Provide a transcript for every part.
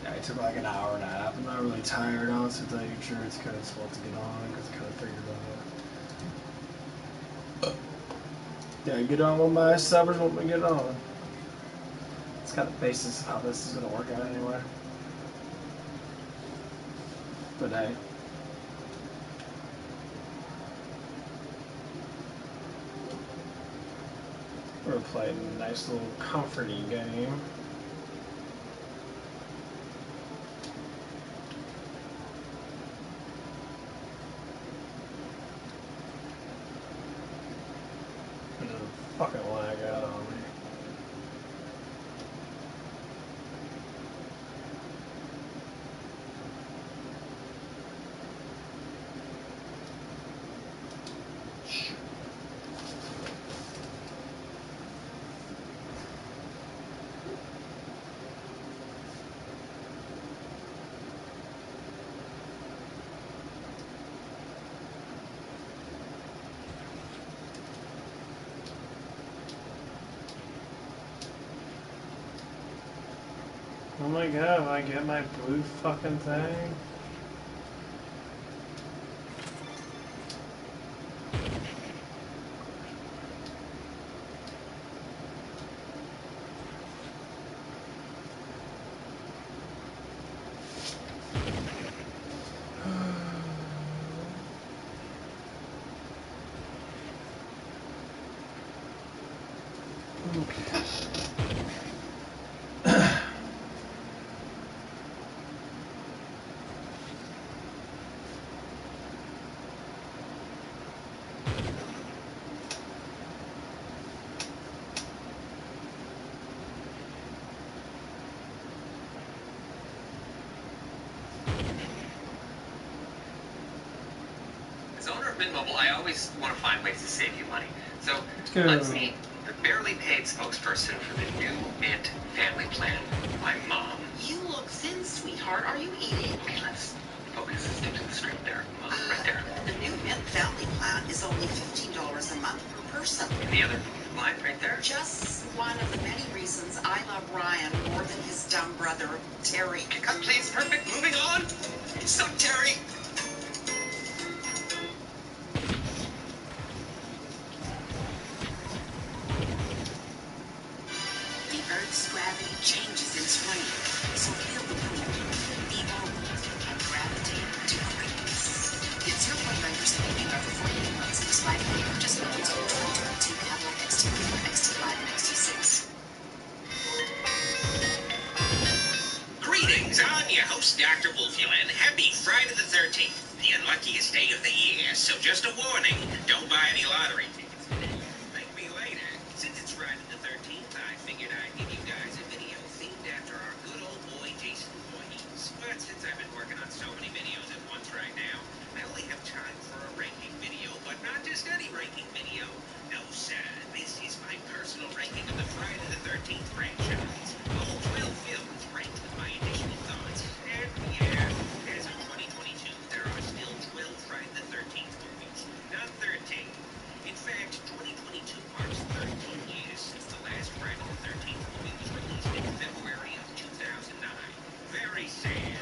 I took like an hour nap. I'm not really tired, honestly, to tell you the truth. It's kind of supposed to get on because I kind of figured out. Yeah, get on with my subbers when we get on. It's kind of basis of how this is going to work out anyway. But hey. We're playing a nice little comforting game. There's a fucking lag out on me. Oh my god, I get my blue fucking thing? Mint Mobile, I always want to find ways to save you money. So let's meet the barely paid spokesperson for the new Mint family plan, my mom. You look thin, sweetheart. Are you eating? Okay, let's focus. Stick to the script there. Right there. The new Mint family plan is only $15 a month per person. And the other line right there? Just one of the many reasons I love Ryan more than his dumb brother, Terry. Cut, please. Perfect. Moving on. Stop, Terry. Gravity changes in swing, so feel the pull. Be mobile and gravitate to greatness. Get 0.9% APR for 48 months. Expired when purchase loans on 2022 Cadillac XT3, XT5, and XT6. Greetings, I'm your host, Dr. Wolfulin. Happy Friday the 13th, the unluckiest day of the year. So just a warning, don't buy any lottery tickets today. Thank me later. Since it's Friday the 13th, I figured I'd give you guys a video themed after our good old boy, Jason Voorhees. But since I've been working on so many videos at once right now, I only have time for a ranking video, but not just any ranking video. No, sir, this is my personal ranking of the Friday the 13th franchise. All 12 films ranked with my additional thoughts. And yeah, as of 2022, there are still 12 Friday the 13th movies, not 13. In fact, 2022 marks 13 years since the last Friday the 13th movie was released in February of 2009. Very sad.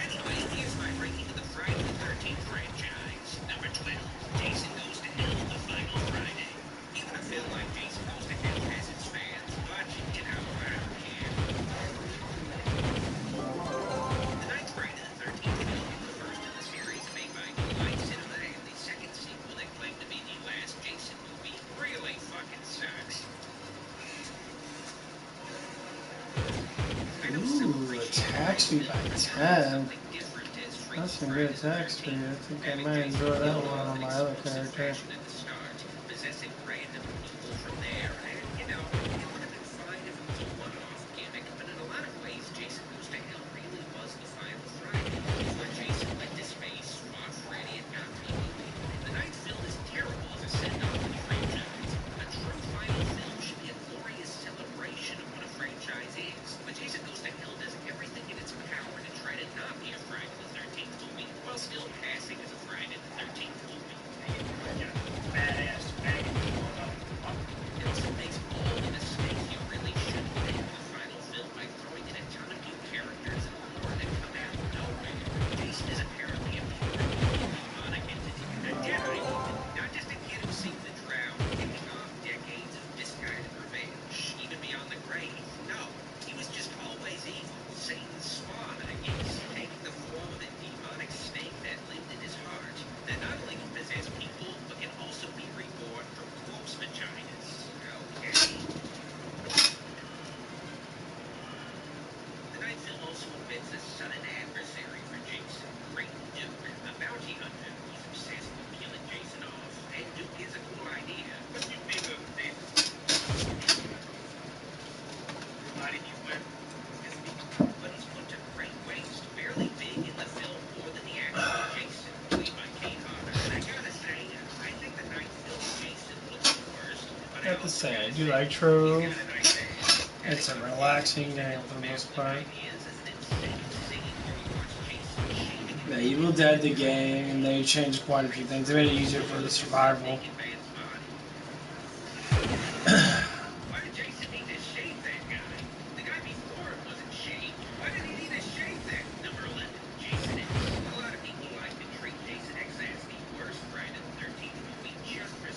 Anyway, here's my ranking of the Friday the 13th franchise. Number 12, Jason Goes to Hell, The Final Friday. Even a film like Jason Goes to Hell has its fans, but, you know, I don't care. The ninth Friday the 13th film, the first in the series made by New Line Cinema, and the second sequel that claimed to be the last Jason movie, really fucking sucks. Ooh, attack speed by 10. That's some good attack speed. I think I might enjoy that one on my other character. Possessing random people from there, and you know, it would have been fine if it was a one-off gimmick, but in a lot of ways, Jason Goes to Hell really was the final Friday, where Jason went to space, fought Freddy, and got people. The ninth film is terrible as a send-off to the franchise. A true final film should be a glorious celebration of what a franchise is, but Jason Goes to Hell does everything in its power to try to not be a Friday the 13th movie, while still passing as a Friday the 13th movie. do like Trove. It's a relaxing game for the most part. The Evil Dead, the game, they changed quite a few things. They made it easier for the survival.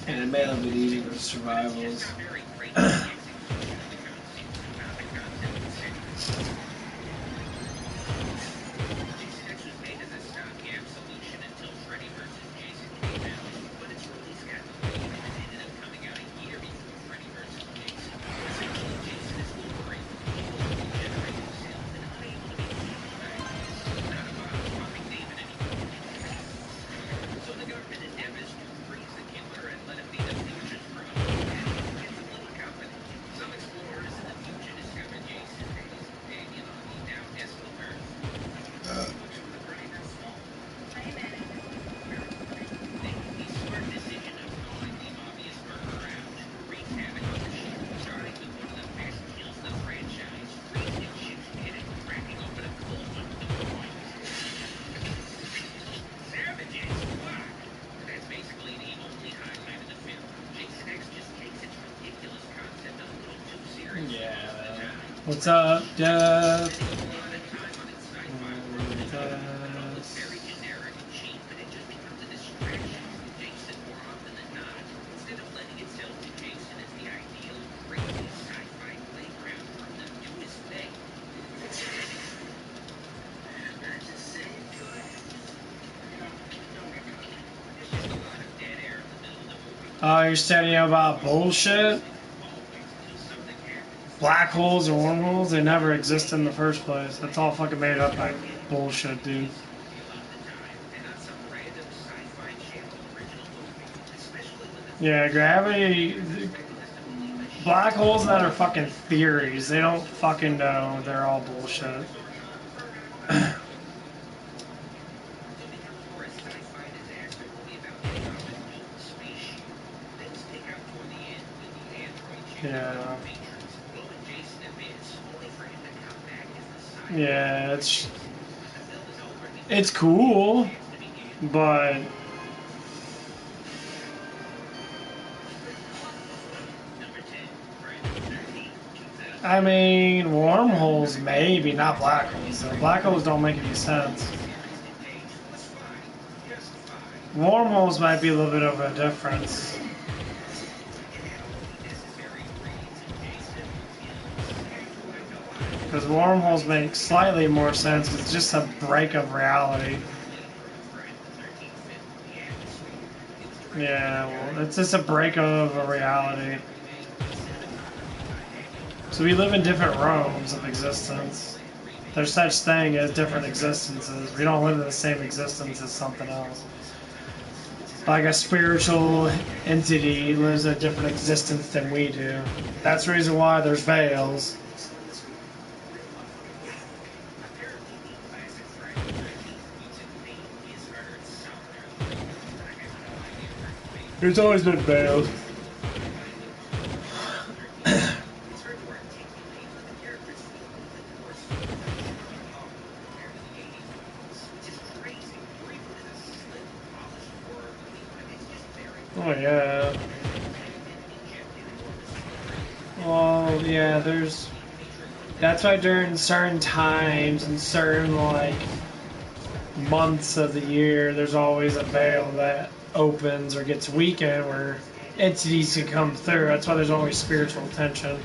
And it made it a bit easier for survivals. What's up, Dev? Oh, you're studying about bullshit? Black holes and wormholes, they never exist in the first place. That's all fucking made up by bullshit, dude. Yeah, gravity... Black holes that are fucking theories. They don't fucking know. They're all bullshit. Yeah. Yeah, it's cool, but I mean, wormholes maybe, not black holes. So black holes don't make any sense. Wormholes might be a little bit of a difference. Because wormholes make slightly more sense. It's just a break of reality. Yeah, well, it's just a break of a reality. So we live in different realms of existence. There's such thing as different existences. We don't live in the same existence as something else. Like a spiritual entity lives a different existence than we do. That's the reason why there's veils. There's always been veils. Oh yeah. Well, yeah, that's why during certain times and certain, like, months of the year, there's always a veil that opens or gets weakened where entities can come through. That's why there's always spiritual tension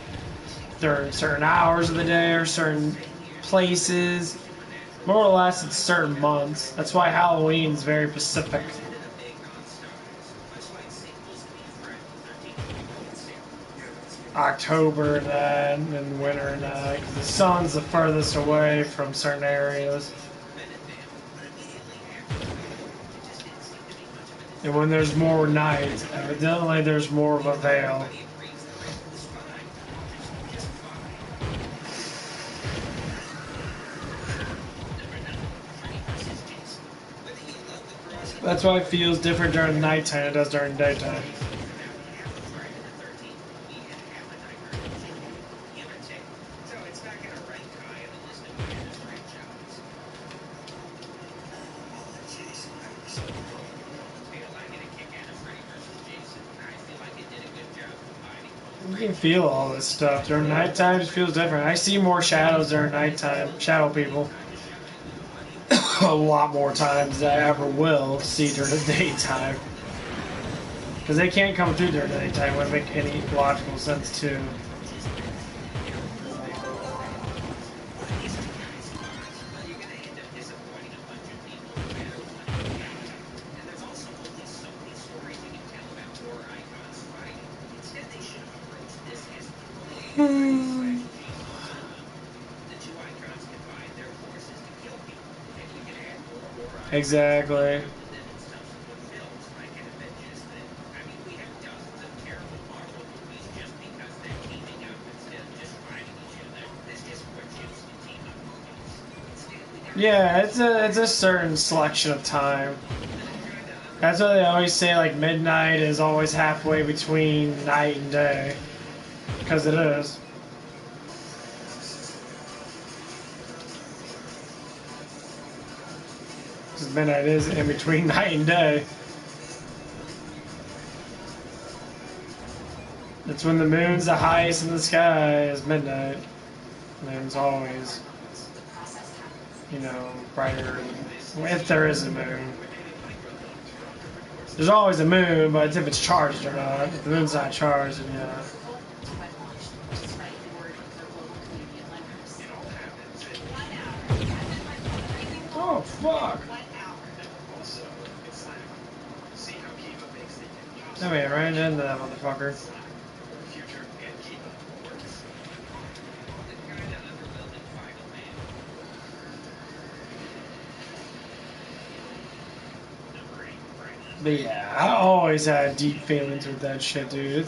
during certain hours of the day or certain places. More or less, it's certain months. That's why Halloween's very specific. October and that, and winter and that, because the sun's the furthest away from certain areas. And when there's more night, evidently there's more of a veil. That's why it feels different during the nighttime than it does during the daytime. You can feel all this stuff during nighttime. It just feels different. I see more shadows during nighttime. Shadow people. A lot more times than I ever will see during the daytime. Because they can't come through during the daytime. It wouldn't make any logical sense too. Exactly. Yeah, it's a certain selection of time. That's why they always say like midnight is always halfway between night and day, because it is. Because midnight is in between night and day. It's when the moon's the highest in the sky is midnight. Moon's always, you know, brighter if there is a moon. There's always a moon, but it's if it's charged or not. If the moon's not charged, then yeah. Oh, fuck. I mean, ran into that motherfucker. But yeah, I always had deep feelings with that shit, dude.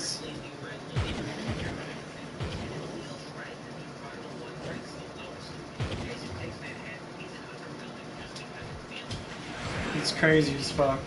It's crazy as fuck.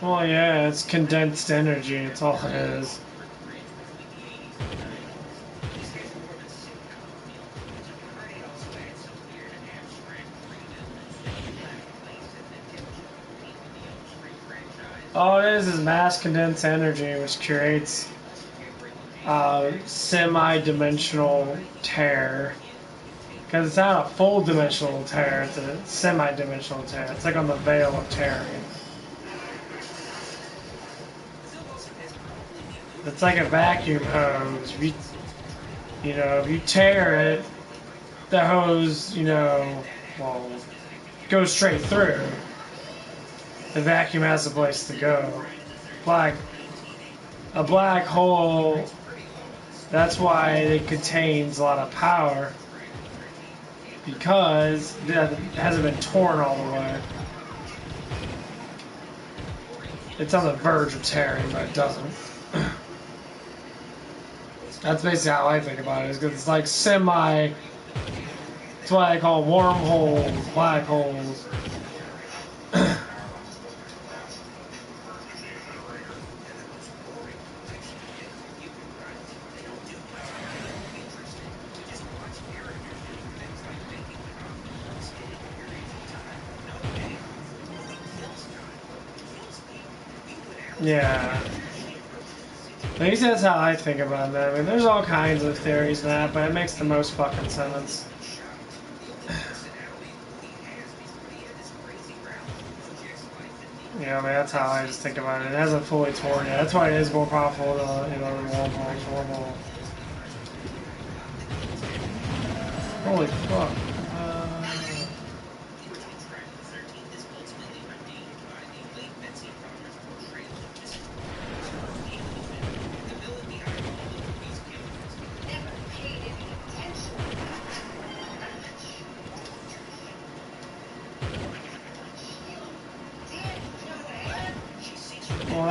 Well, yeah, it's condensed energy. It's all it is. All it is mass condensed energy, which creates semi-dimensional tear. Because it's not a full dimensional tear, it's a semi-dimensional tear. It's like on the veil of tearing. It's like a vacuum hose. If you tear it, the hose, well, goes straight through. The vacuum has a place to go. A black hole, that's why it contains a lot of power. Because it hasn't been torn all the way. It's on the verge of tearing, but it doesn't. That's basically how I think about it, is because it's like semi. That's why I call wormholes black holes. Yeah. At least that's how I think about that. I mean, there's all kinds of theories in that, but it makes the most fucking sense. Yeah, I mean, that's how I just think about it. It hasn't fully torn yet. That's why it is more powerful than, wormholes. Holy fuck.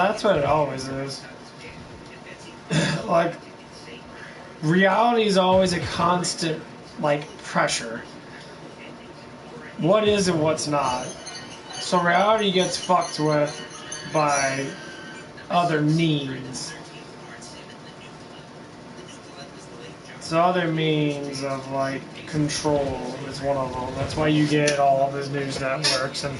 that's what it always is. Like, reality is always a constant, like, pressure. What is and what's not. So reality gets fucked with by other means. So other means of, like, control is one of them. That's why you get all these news networks and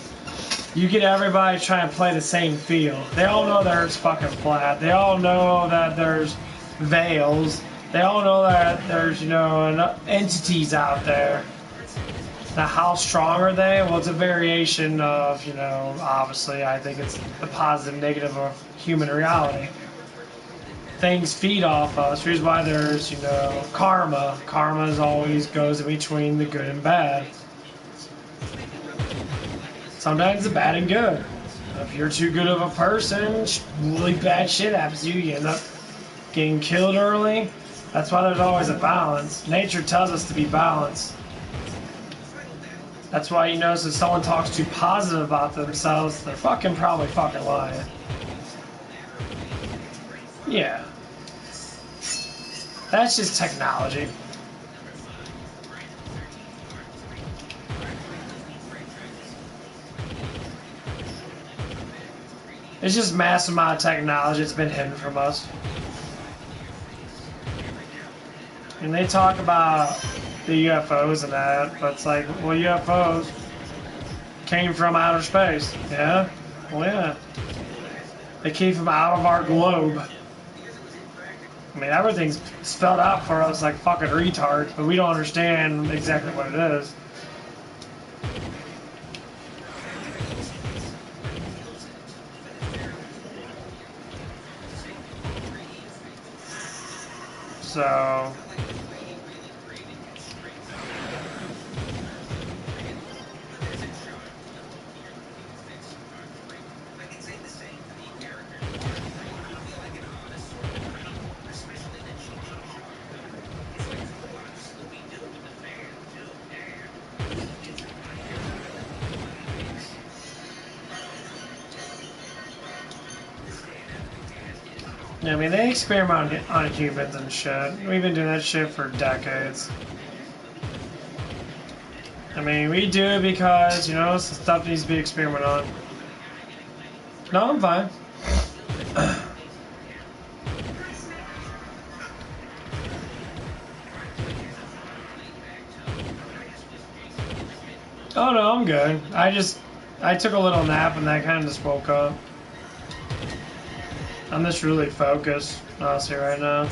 you get everybody trying to play the same field. They all know that Earth's fucking flat. They all know that there's veils. They all know that there's, you know, entities out there. Now, how strong are they? Well, it's a variation of, you know, obviously, I think it's the positive, negative of human reality. Things feed off us. Here's why there's, you know, karma. Karma always goes in between the good and bad. Sometimes the bad and good. If you're too good of a person, really bad shit happens to you. You end up getting killed early. That's why there's always a balance. Nature tells us to be balanced. That's why you notice if someone talks too positive about themselves, they're probably fucking lying. Yeah. That's just technology. It's just massive amount of technology that's been hidden from us. And they talk about the UFOs and that, but it's like, well, UFOs came from outer space. Yeah? Well, yeah. They came from out of our globe. I mean, everything's spelled out for us like fucking retards, but we don't understand exactly what it is. So... I mean, they experiment on humans and shit. We've been doing that shit for decades. I mean, we do it because, you know, stuff needs to be experimented on. No, I'm fine. Oh no, I'm good. I took a little nap and I kind of just woke up. I'm just really focused, honestly, right now.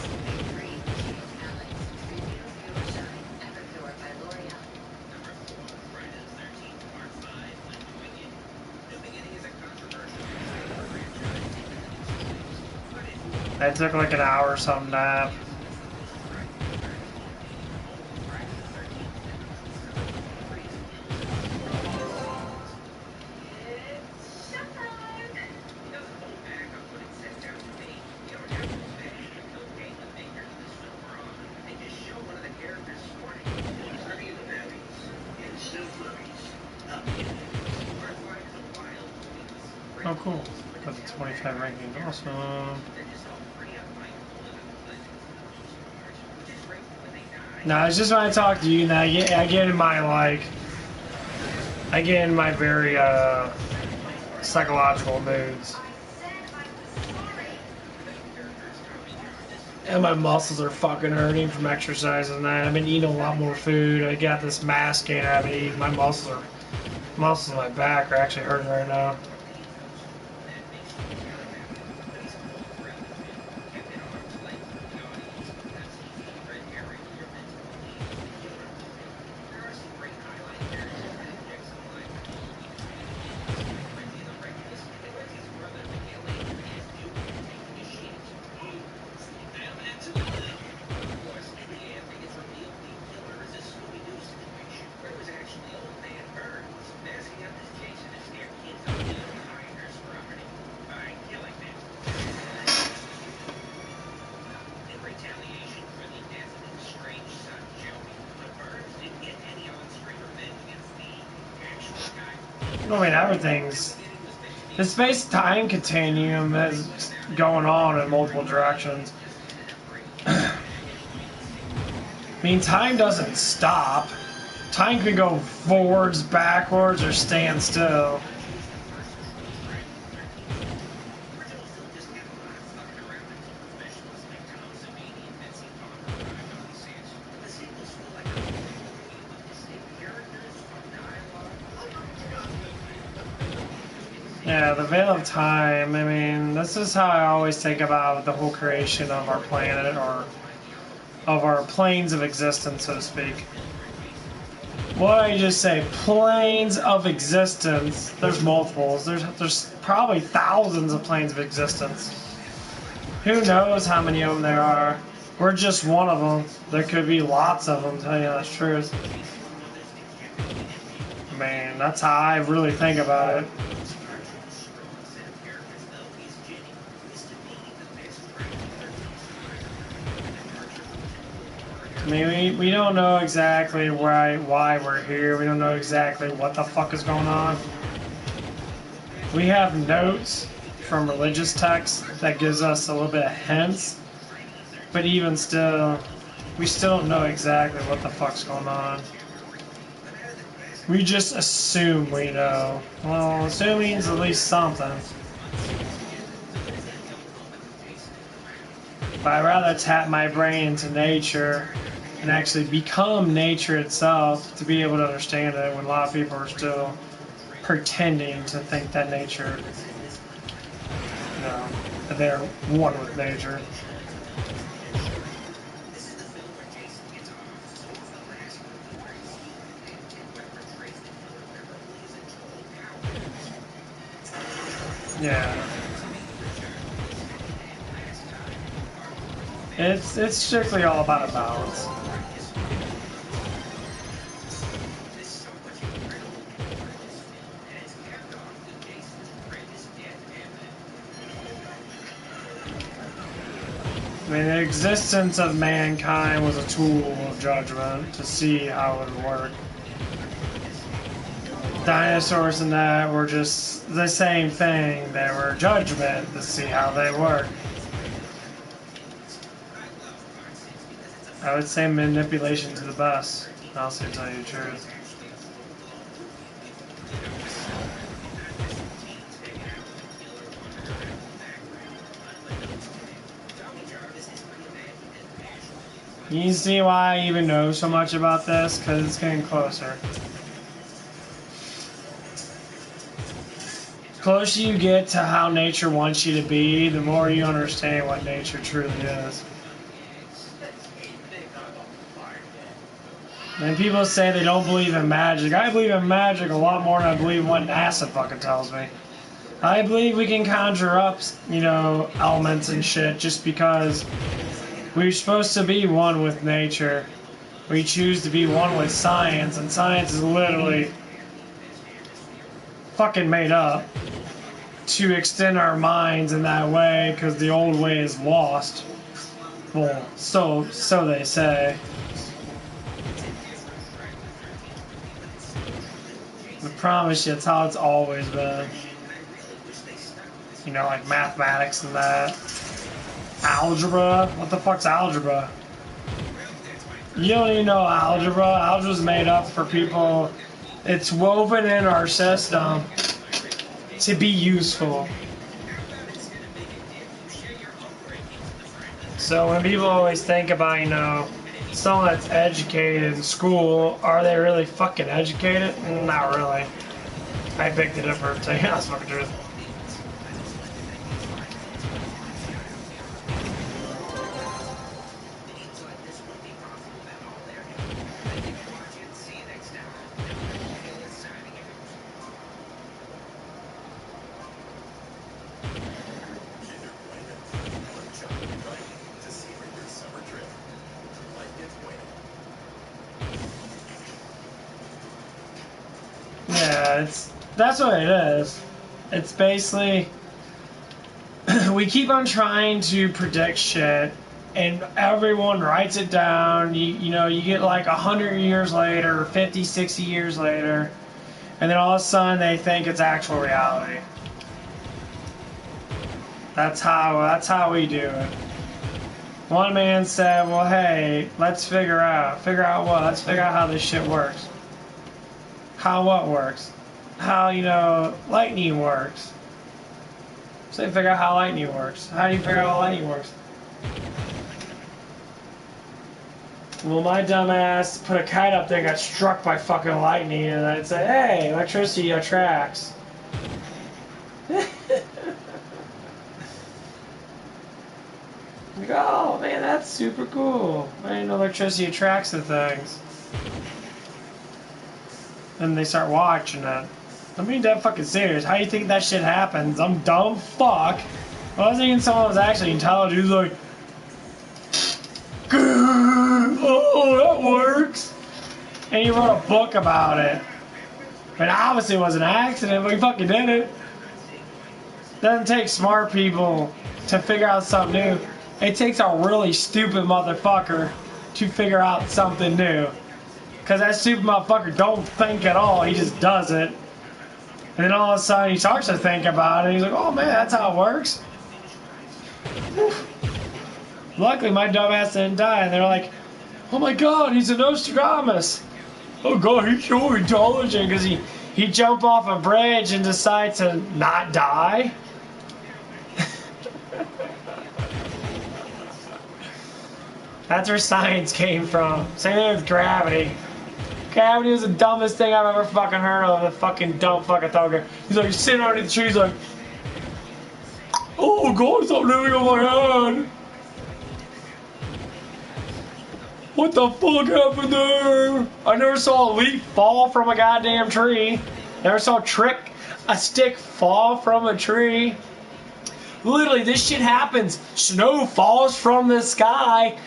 I took like an hour or something nap. Oh, cool. Got the 25 ranking. Awesome. No, it's just when I talk to you, and I get in my, like, I get in my very, psychological moods. And my muscles are fucking hurting from exercising that. I've been eating a lot more food. I got this mass gain I've been eating. My muscles in my back are actually hurting right now. I mean, everything's The space-time continuum is going on in multiple directions. I mean, time doesn't stop. Time can go forwards, backwards, or stand still. Yeah, the veil of time, I mean, this is how I always think about the whole creation of our planet, or of our planes of existence, so to speak. What did I just say? Planes of existence. There's multiples. There's probably thousands of planes of existence. Who knows how many of them there are? We're just one of them. There could be lots of them, to tell you the truth. Man, that's how I really think about it. I mean, we don't know exactly why we're here. We don't know exactly what the fuck is going on. We have notes from religious texts that gives us a little bit of hints, but even still, we still don't know exactly what the fuck's going on. We just assume we know. Well, assuming's at least something. But I'd rather tap my brain into nature and actually become nature itself to be able to understand it, when a lot of people are still pretending to think that nature, you know, that they're one with nature. Yeah. It's strictly all about a balance. I mean, the existence of mankind was a tool of judgment to see how it would work. Dinosaurs and that were just the same thing. They were judgment to see how they work. I would say manipulation to the best. I'll say, tell you the truth. You see why I even know so much about this? Because it's getting closer. The closer you get to how nature wants you to be, the more you understand what nature truly is. And people say they don't believe in magic. I believe in magic a lot more than I believe in what NASA fucking tells me. I believe we can conjure up, you know, elements and shit just because we're supposed to be one with nature. We choose to be one with science, and science is literally fucking made up to extend our minds in that way, because the old way is lost. Well, so they say. I promise you, it's how it's always been. You know, like mathematics and that. Algebra? What the fuck's algebra? You don't even know algebra. Algebra's made up for people. It's woven in our system to be useful. So when people always think about, you know, someone that's educated in school, are they really fucking educated? Not really. I beg to differ, to tell you the fucking truth. Yeah, that's what it is. It's basically we keep on trying to predict shit, and everyone writes it down. You know, you get like 100 years later, 50, 60 years later, and then all of a sudden they think it's actual reality. That's how we do it. One man said, well, hey, let's figure out what? Let's figure out how this shit works. How what works? How, you know, lightning works. So they figure out how lightning works. How do you figure out how lightning works? Well, my dumb ass put a kite up there and got struck by fucking lightning, and I'd say, hey, electricity attracts. Like, oh man, that's super cool. I didn't know electricity attracts the things. And they start watching it. I'm being dead fucking serious. How do you think that shit happens? I'm dumb fuck. I was thinking someone was actually intelligent. Who's like, oh, that works. And he wrote a book about it. But obviously it was an accident, but he fucking did it. Doesn't take smart people to figure out something new. It takes a really stupid motherfucker to figure out something new. Because that stupid motherfucker don't think at all, he just does it. And then all of a sudden he starts to think about it, and he's like, oh man, that's how it works. Whew. Luckily my dumb ass didn't die, and they're like, oh my god, he's a Nostradamus. Oh god, he's so intelligent, because he jumped off a bridge and decided to not die. That's where science came from. Same thing with gravity. Gravity was the dumbest thing I've ever fucking heard of. The fucking dumb fucking thugger. He's like sitting underneath the tree, he's like, oh god, stop living on my head. What the fuck happened there? I never saw a leaf fall from a goddamn tree. Never saw a stick fall from a tree. Literally, this shit happens. Snow falls from the sky.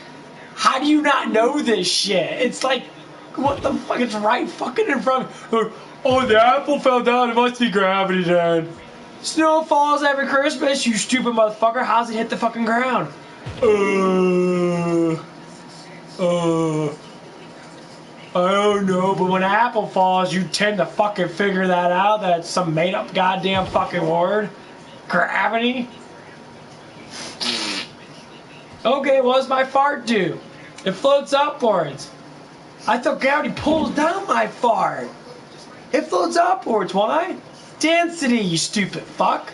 How do you not know this shit? It's like, what the fuck? It's right fucking in front of you. Oh, the apple fell down. It must be gravity then. Snow falls every Christmas, you stupid motherfucker. How's it hit the fucking ground? I don't know, but when an apple falls, you tend to fucking figure that out. That it's some made up goddamn fucking word. Gravity? Okay, what does my fart do? It floats upwards. I thought gravity pulls down my fart. It floats upwards. Why? Density, you stupid fuck.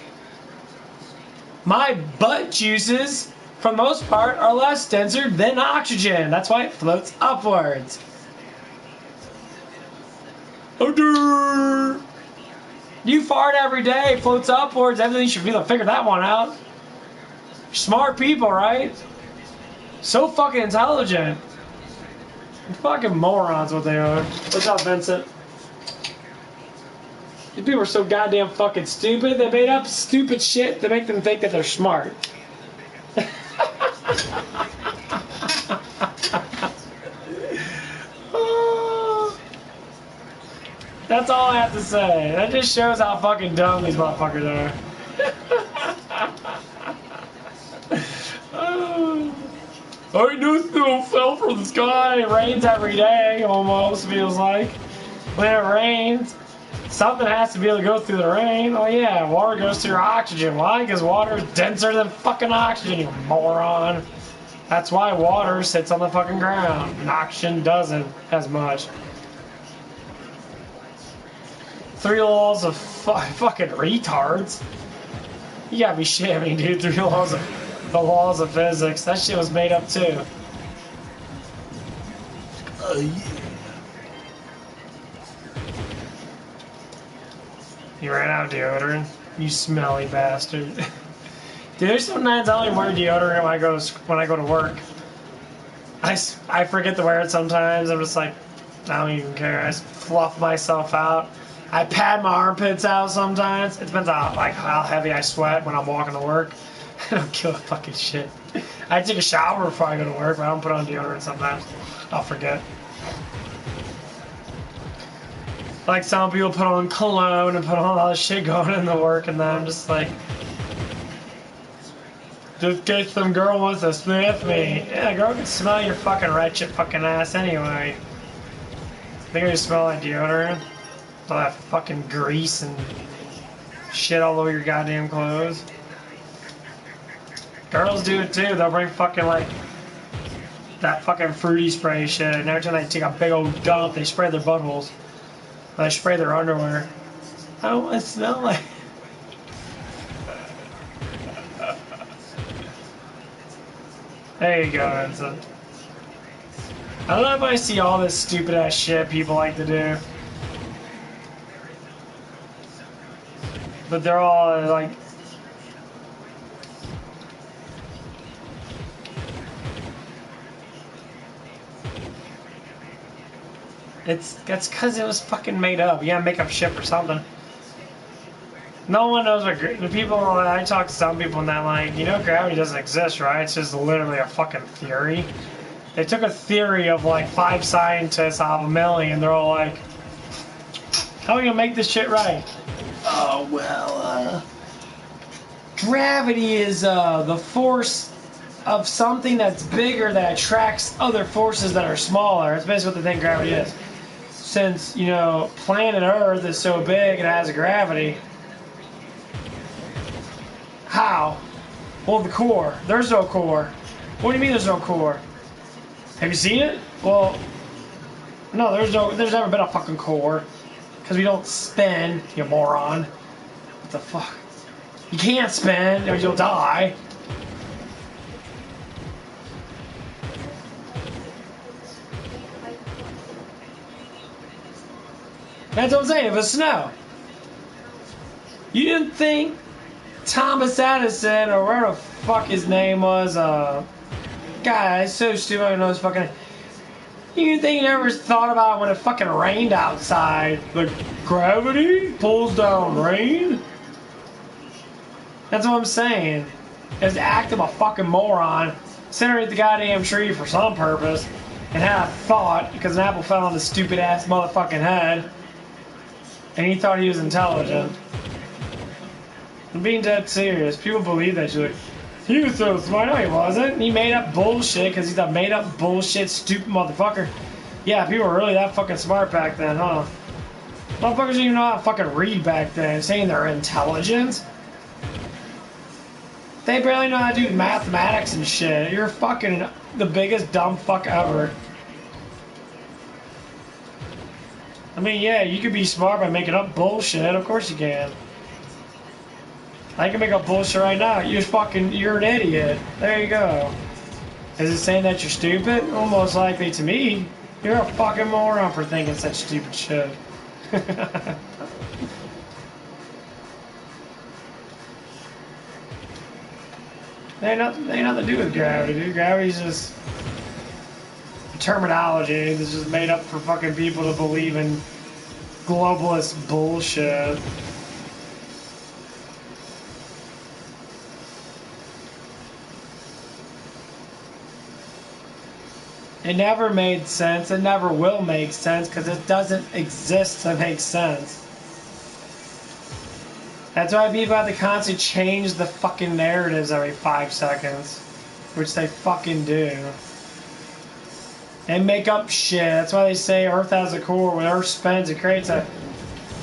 My butt juices, for the most part, are less denser than oxygen. That's why it floats upwards. You fart every day, floats upwards. Everything should be able to figure that one out. Smart people, right? So fucking intelligent. Fucking morons what they are. What's up, Vincent? These people are so goddamn fucking stupid. They made up stupid shit to make them think that they're smart. That's all I have to say. That just shows how fucking dumb these motherfuckers are. I knew snow fell from the sky. It rains every day, almost, feels like. When it rains, something has to be able to go through the rain. Oh yeah, water goes through oxygen. Why? Because water is denser than fucking oxygen, you moron. That's why water sits on the fucking ground, and oxygen doesn't as much. 3 laws of fucking retards. You gotta be shitting me, dude. 3 laws of the laws of physics. That shit was made up too. Oh yeah. You ran out of deodorant? You smelly bastard. Dude, there's some nights I only wear deodorant when I go to work. I forget to wear it sometimes. I'm just like, I don't even care. I just fluff myself out. I pad my armpits out sometimes. It depends on like how heavy I sweat when I'm walking to work. I don't give a fucking shit. I take a shower before I go to work, but I don't put on deodorant sometimes. I'll forget. Like some people put on cologne and put on all this shit going into work, and then I'm just like, just in case some girl wants to sniff me. Yeah, girl can smell your fucking wretched fucking ass anyway. Think you smell like deodorant? All that fucking grease and shit all over your goddamn clothes. Girls do it too. They'll bring fucking like that fucking fruity spray shit, and every time they take a big old dump, they spray their buttholes. They spray their underwear. I don't want to smell like. There you go, Ensign. I love when I see all this stupid ass shit people like to do. But they're all like. That's because it was fucking made up. You gotta make up shit for something. No one knows what the people. I talk to some people and that like, you know, gravity doesn't exist, right? It's just literally a fucking theory. They took a theory of like 5 scientists out of 1,000,000. They're all like, "How are we gonna make this shit right?" Oh well, gravity is the force of something that's bigger that attracts other forces that are smaller. That's basically what they think gravity is. Since, you know, planet Earth is so big and has gravity. How? Well, the core. There's no core. What do you mean there's no core? Have you seen it? Well, no, there's never been a fucking core. Because we don't spin, you moron. What the fuck? You can't spin or you'll die. That's what I'm saying, if it's snow. You didn't think Thomas Edison, or whatever the fuck his name was, God, it's so stupid, I don't know his fucking name. You didn't think he never thought about when it fucking rained outside? Like, gravity pulls down rain? That's what I'm saying. It's the act of a fucking moron, sitting underneath the goddamn tree for some purpose, and had a thought, because an apple fell on his stupid ass motherfucking head. And he thought he was intelligent. I'm being dead serious. People believe that shit. He was so smart. No, he wasn't. He made up bullshit because he's a made up bullshit, stupid motherfucker. Yeah, people were really that fucking smart back then, huh? Motherfuckers didn't even know how to fucking read back then, saying they're intelligent. They barely know how to do mathematics and shit. You're fucking the biggest dumb fuck ever. I mean, yeah, you could be smart by making up bullshit. Of course you can. I can make up bullshit right now. You're an idiot. There you go. Is it saying that you're stupid? Almost likely to me. You're a fucking moron for thinking such stupid shit. They ain't nothing to do with gravity, dude. Gravity's just terminology that's just made up for fucking people to believe in globalist bullshit. It never made sense. It never will make sense because it doesn't exist to make sense. That's why people have to constantly change the fucking narratives every 5 seconds, which they fucking do. And make up shit. That's why they say Earth has a core. When Earth spins, it creates a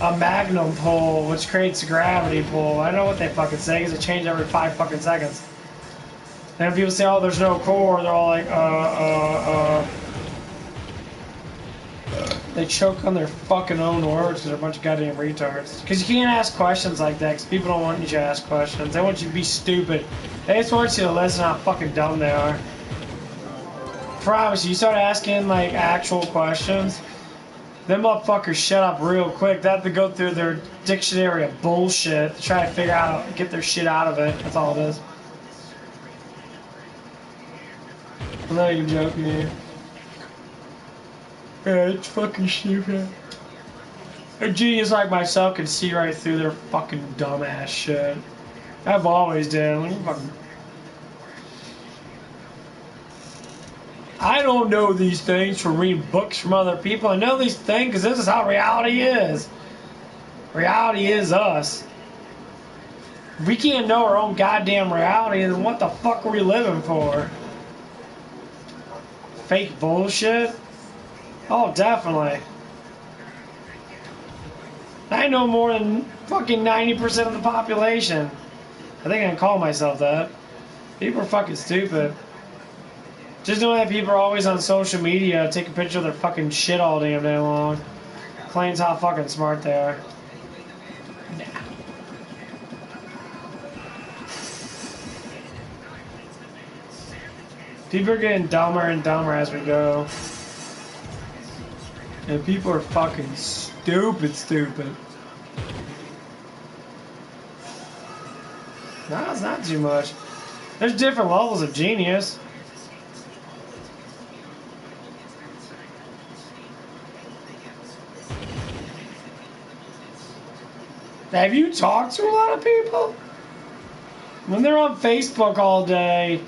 magnum pull, which creates a gravity pull. I don't know what they fucking say because it changes every 5 fucking seconds. And if people say, oh, there's no core, they're all like, They choke on their fucking own words because they're a bunch of goddamn retards. Because you can't ask questions like that because people don't want you to ask questions. They want you to be stupid. They just want you to listen how fucking dumb they are. Promise you start asking like actual questions, them motherfuckers shut up real quick. They have to go through their dictionary of bullshit to try to figure out, get their shit out of it. That's all it is. I'm not even joking here. Yeah, it's fucking stupid. A genius like myself can see right through their fucking dumbass shit. I've always did. I don't know these things from reading books from other people. I know these things because this is how reality is. Reality is us. If we can't know our own goddamn reality, then what the fuck are we living for? Fake bullshit? Oh, definitely. I know more than fucking 90% of the population. I think I can call myself that. People are fucking stupid. Just knowing that people are always on social media taking pictures of their fucking shit all damn day long. Claims how fucking smart they are. Nah. People are getting dumber and dumber as we go. And people are fucking stupid. No, it's not too much. There's different levels of genius. Have you talked to a lot of people? When they're on Facebook all day,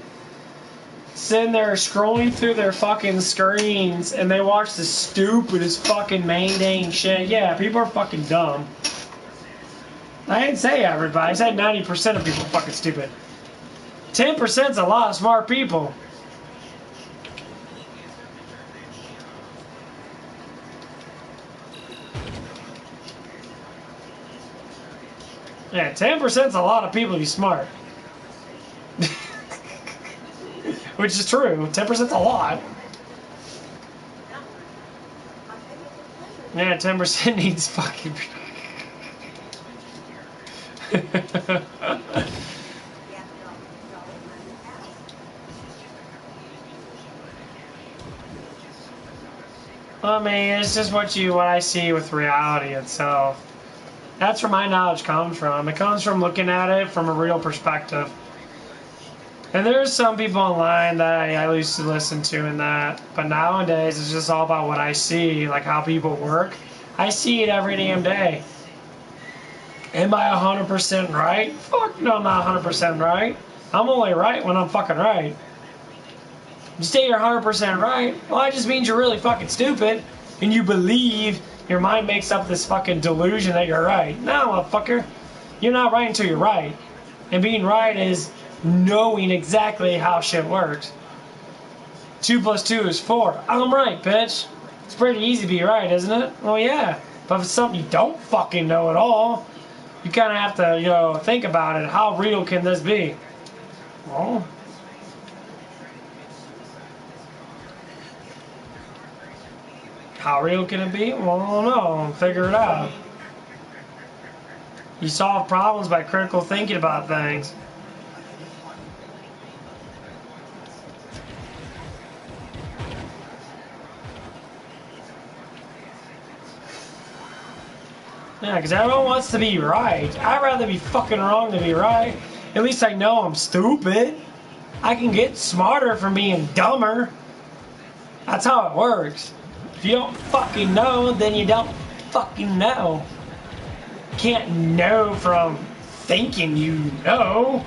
sitting there scrolling through their fucking screens, and they watch the stupidest fucking mundane shit. Yeah, people are fucking dumb. I didn't say everybody. I said 90% of people are fucking stupid. 10%'s a lot of smart people. Yeah, 10%'s a lot of people to be smart. Which is true. 10%'s a lot. Yeah, 10% needs fucking... I mean, it's just what I see with reality itself. That's where my knowledge comes from. It comes from looking at it from a real perspective. And there's some people online that I used to listen to and that, but nowadays it's just all about what I see, like how people work. I see it every damn day. Am I 100% right? Fuck no, I'm not 100% right. I'm only right when I'm fucking right. You say you're 100% right, well, that just means you're really fucking stupid, and you believe your mind makes up this fucking delusion that you're right. No, motherfucker. You're not right until you're right. And being right is knowing exactly how shit works. 2 + 2 is 4. I'm right, bitch. It's pretty easy to be right, isn't it? Well, yeah. But if it's something you don't fucking know at all, you kind of have to, think about it. How real can this be? Well, how real can it be? Well, I don't know. Figure it out. You solve problems by critical thinking about things. Yeah, because everyone wants to be right. I'd rather be fucking wrong than be right. At least I know I'm stupid. I can get smarter from being dumber. That's how it works. If you don't fucking know, then you don't fucking know. You can't know from thinking you know.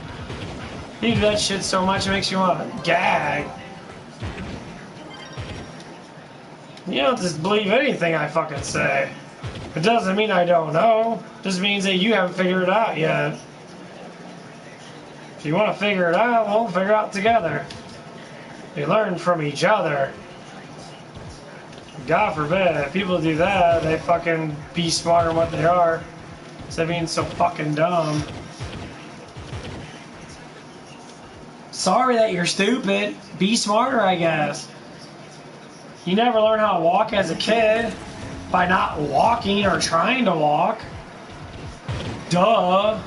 You do that shit so much it makes you want to gag. You don't just believe anything I fucking say. It doesn't mean I don't know. It just means that you haven't figured it out yet. If you want to figure it out, we'll figure it out together. We learn from each other. God forbid, if people do that, they fucking be smarter than what they are. Instead of being so fucking dumb. Sorry that you're stupid. Be smarter, I guess. You never learn how to walk as a kid by not walking or trying to walk. Duh.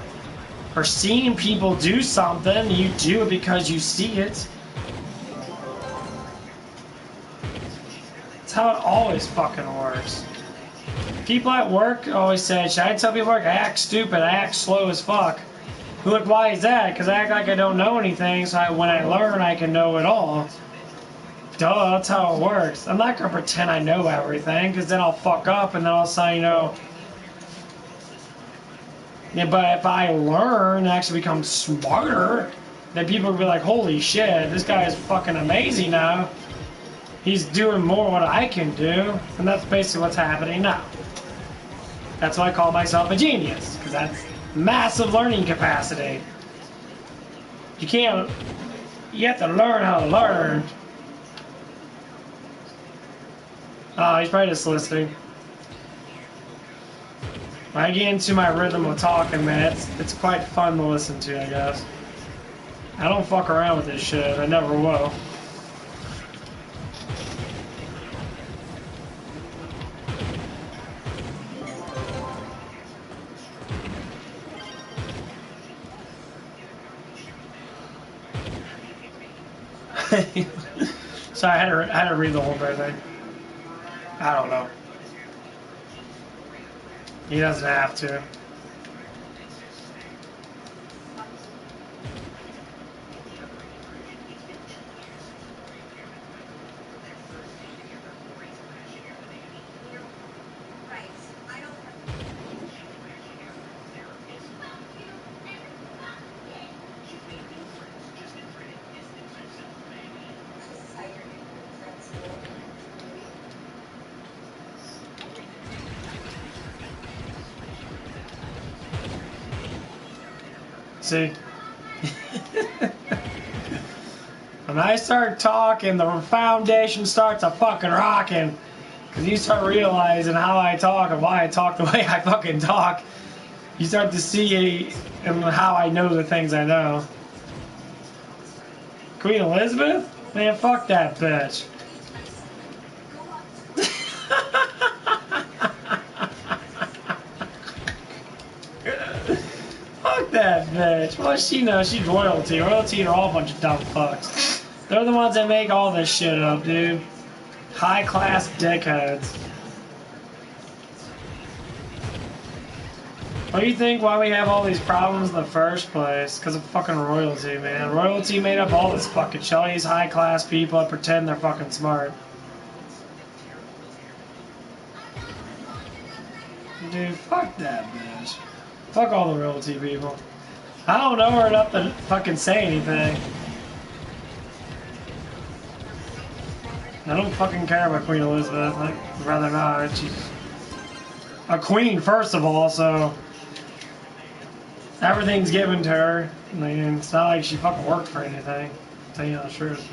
Or seeing people do something, you do it because you see it. That's how it always fucking works. People at work always say, should I tell people at work, I act stupid, I act slow as fuck. Look, why is that? Because I act like I don't know anything, so when I learn, I can know it all. Duh, that's how it works. I'm not going to pretend I know everything, because then I'll fuck up, and then all of a sudden, Yeah, but if I learn and actually become smarter, then people will be like, holy shit, this guy is fucking amazing now. He's doing more than what I can do, and that's basically what's happening now. That's why I call myself a genius, because that's massive learning capacity. You have to learn how to learn. Oh, he's probably just listening. When I get into my rhythm of talking, man, it's quite fun to listen to, I guess. I don't fuck around with this shit. I never will. Sorry, I had to read the whole thing. I don't know. He doesn't have to. See? When I start talking, the foundation starts a fucking rocking. Because you start realizing how I talk and why I talk the way I fucking talk. You start to see how I know the things I know. Queen Elizabeth? Man, fuck that bitch. Fuck that bitch. Well, she knows she's royalty. Royalty are all a bunch of dumb fucks. They're the ones that make all this shit up, dude. High class dickheads. What do you think why we have all these problems in the first place? Because of fucking royalty, man. Royalty made up all this fucking shit. All these high class people that pretend they're fucking smart. Dude, fuck that bitch. Fuck all the royalty people. I don't know her enough to fucking say anything. I don't fucking care about Queen Elizabeth. I'd rather not. She's a queen, first of all, so everything's given to her. I mean, it's not like she fucking worked for anything. I'll tell you the truth.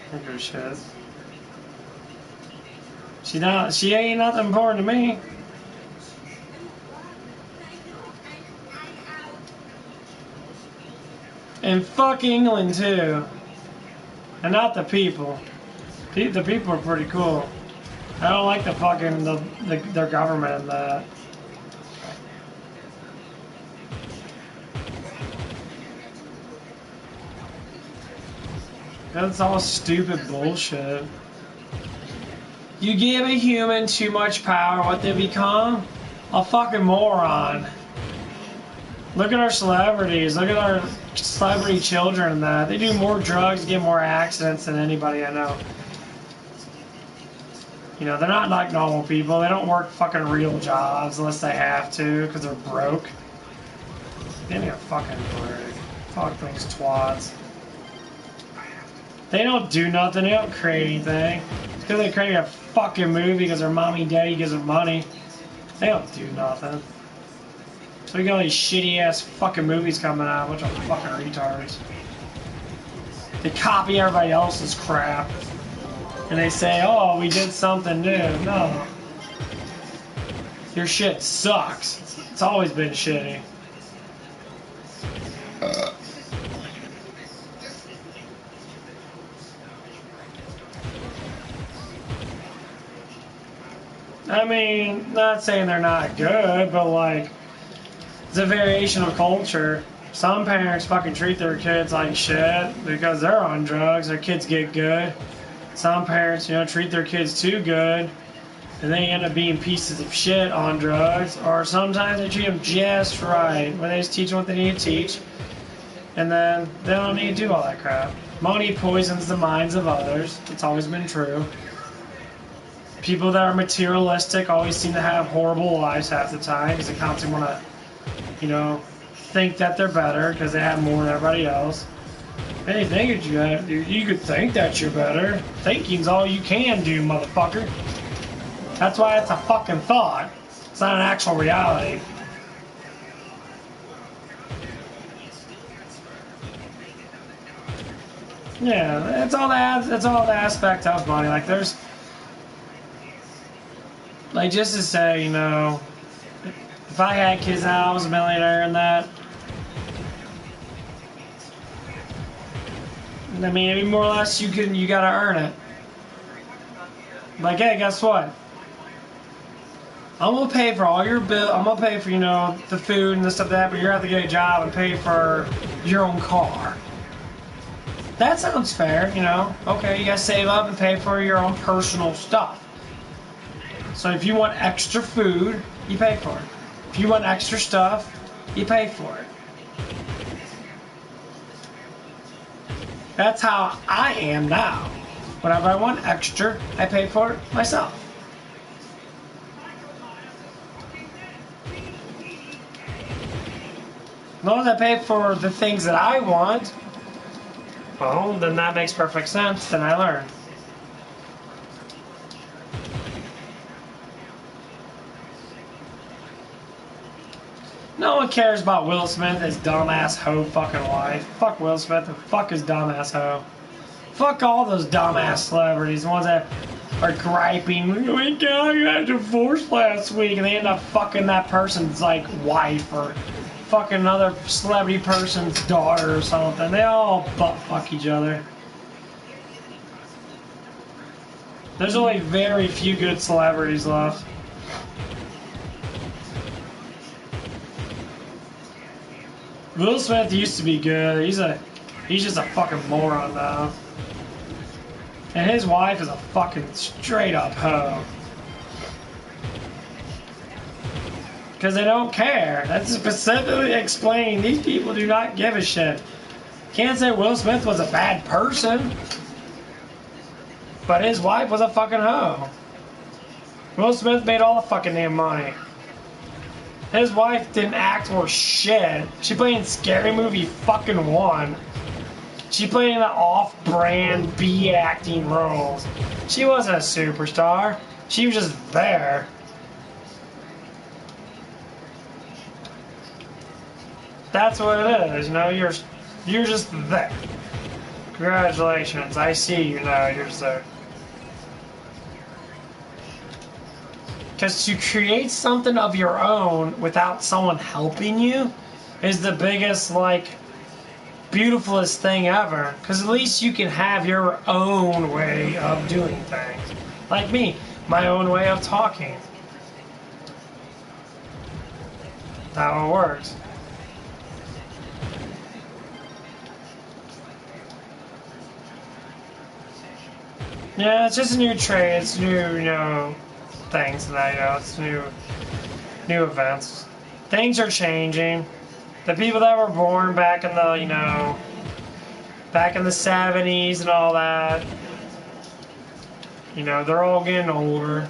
I don't give a shit. She ain't nothing important to me. And fuck England too. And not the people. The people are pretty cool. I don't like the fucking their government and that. That's all stupid bullshit. You give a human too much power, what they become? A fucking moron. Look at our celebrities. Look at our celebrity children and that. They do more drugs, get more accidents than anybody I know. You know, they're not like normal people. They don't work fucking real jobs unless they have to because they're broke. Give me a fucking break. Fuck those twats. They don't do nothing. They don't create anything. It's because they create a fucking movie because their mommy and daddy gives them money. They don't do nothing. So we got all these shitty ass fucking movies coming out, bunch of fucking retards. They copy everybody else's crap. And they say, oh, we did something new. No. Your shit sucks. It's always been shitty. I mean, not saying they're not good, but like, it's a variation of culture. Some parents fucking treat their kids like shit because they're on drugs. Their kids get good. Some parents, you know, treat their kids too good, and they end up being pieces of shit on drugs. Or sometimes they treat them just right, where they just teach them what they need to teach, and then they don't need to do all that crap. Money poisons the minds of others. It's always been true. People that are materialistic always seem to have horrible lives half the time because they constantly want to, you know, think that they're better because they have more than everybody else. Anything that you have, you could think that you're better. Thinking's all you can do, motherfucker. That's why it's a fucking thought. It's not an actual reality. Yeah, that's all the aspect of money. Like there's, like just to say, you know, if I had kids now, I was a millionaire and that, I mean, more or less, you gotta earn it. Like, hey, guess what? I'm gonna pay for all your bill. I'm gonna pay for, you know, the food and the stuff like that, but you're gonna have to get a job and pay for your own car. That sounds fair, you know. Okay, you gotta save up and pay for your own personal stuff. So if you want extra food, you pay for it. If you want extra stuff, you pay for it. That's how I am now. Whenever I want extra, I pay for it myself. As long as I pay for the things that I want, well, then that makes perfect sense. Then I learn. No one cares about Will Smith, his dumbass hoe fucking wife. Fuck Will Smith and fuck his dumbass hoe. Fuck all those dumbass celebrities, the ones that are griping, we got divorced last week, and they end up fucking that person's like wife or fucking another celebrity person's daughter or something. They all butt fuck each other. There's only very few good celebrities left. Will Smith used to be good. He's just a fucking moron now. And his wife is a fucking straight up hoe. Because they don't care. That's specifically explained. These people do not give a shit. Can't say Will Smith was a bad person. But his wife was a fucking hoe. Will Smith made all the fucking damn money. His wife didn't act worth shit. She played in Scary Movie fucking 1. She played in the off-brand B-acting roles. She wasn't a superstar. She was just there. That's what it is, you know, you're just there. Congratulations, I see you now, you're just there. Because to create something of your own without someone helping you is the biggest, like, beautifulest thing ever. Because at least you can have your own way of doing things. Like me, my own way of talking. That's how it works. Yeah, it's just a new trade. It's new, you know, things that you know. It's new events. Things are changing. The people that were born back in the, you know, back in the 70s and all that, you know, they're all getting older.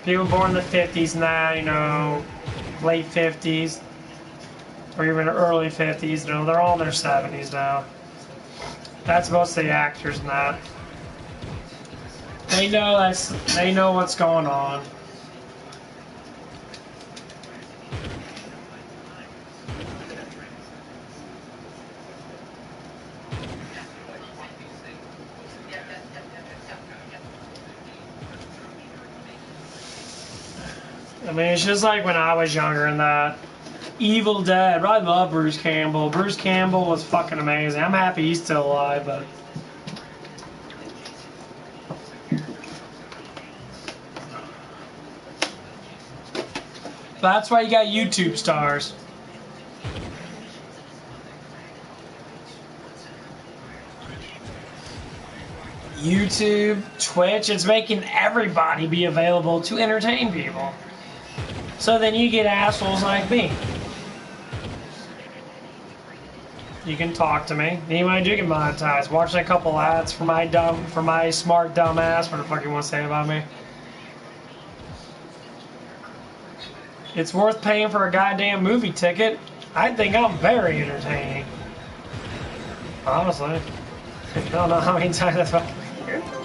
People born in the 50s now, you know, late 50s, or even early 50s, you know, they're all in their 70s now. That's most of the actors and that. They know what's going on. I mean, it's just like when I was younger and that. Evil Dead. I love Bruce Campbell. Bruce Campbell was fucking amazing. I'm happy he's still alive, but... That's why you got YouTube stars. YouTube, Twitch, it's making everybody be available to entertain people. So then you get assholes like me. You can talk to me. Anyone I do get monetized. Watch a couple ads for my smart dumb ass. What the fuck you want to say about me? It's worth paying for a goddamn movie ticket. I think I'm very entertaining. Honestly. I don't know how many times that's fucking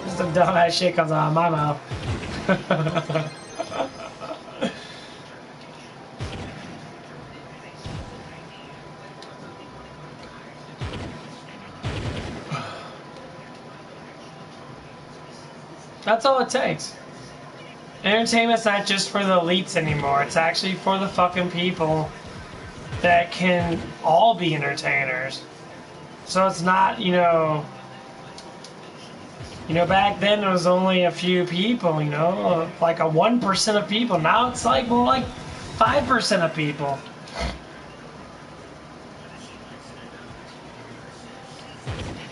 just some dumbass shit comes out of my mouth. That's all it takes. Entertainment's not just for the elites anymore. It's actually for the fucking people that can all be entertainers. So it's not, back then it was only a few people, like a 1% of people. Now it's like more like 5% of people.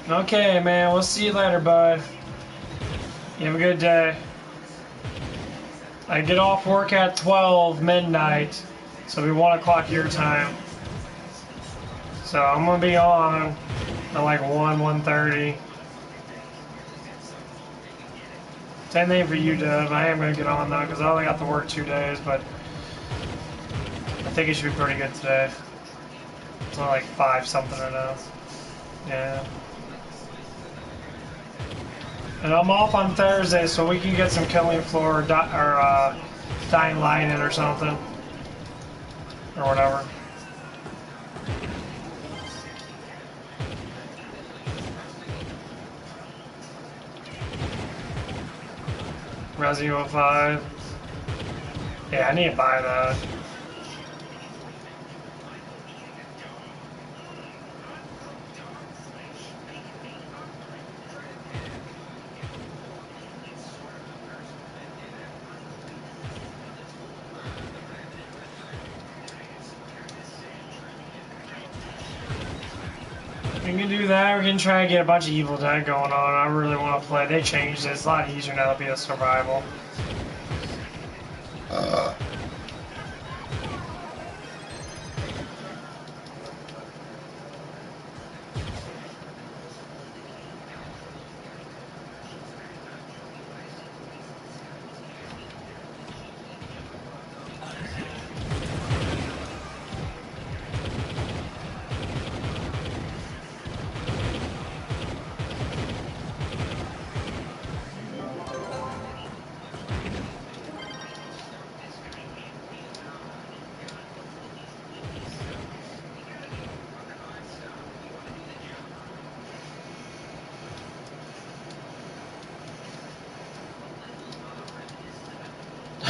Okay, man, we'll see you later, bud. You have a good day. I get off work at 12 midnight, so it'll be 1 o'clock your time. So I'm gonna be on at like 1:30. Same thing for you, Dev. I am gonna get on though, because I only got to work 2 days, but I think it should be pretty good today. It's only like 5 something right now. Yeah. And I'm off on Thursday, so we can get some Killing Floor or Dying Light in or something. Or whatever. Resident Evil 5. Yeah, I need to buy that. We can do that. We can try to get a bunch of Evil Dead going on. I really want to play. They changed it. It's a lot easier now to be a survival.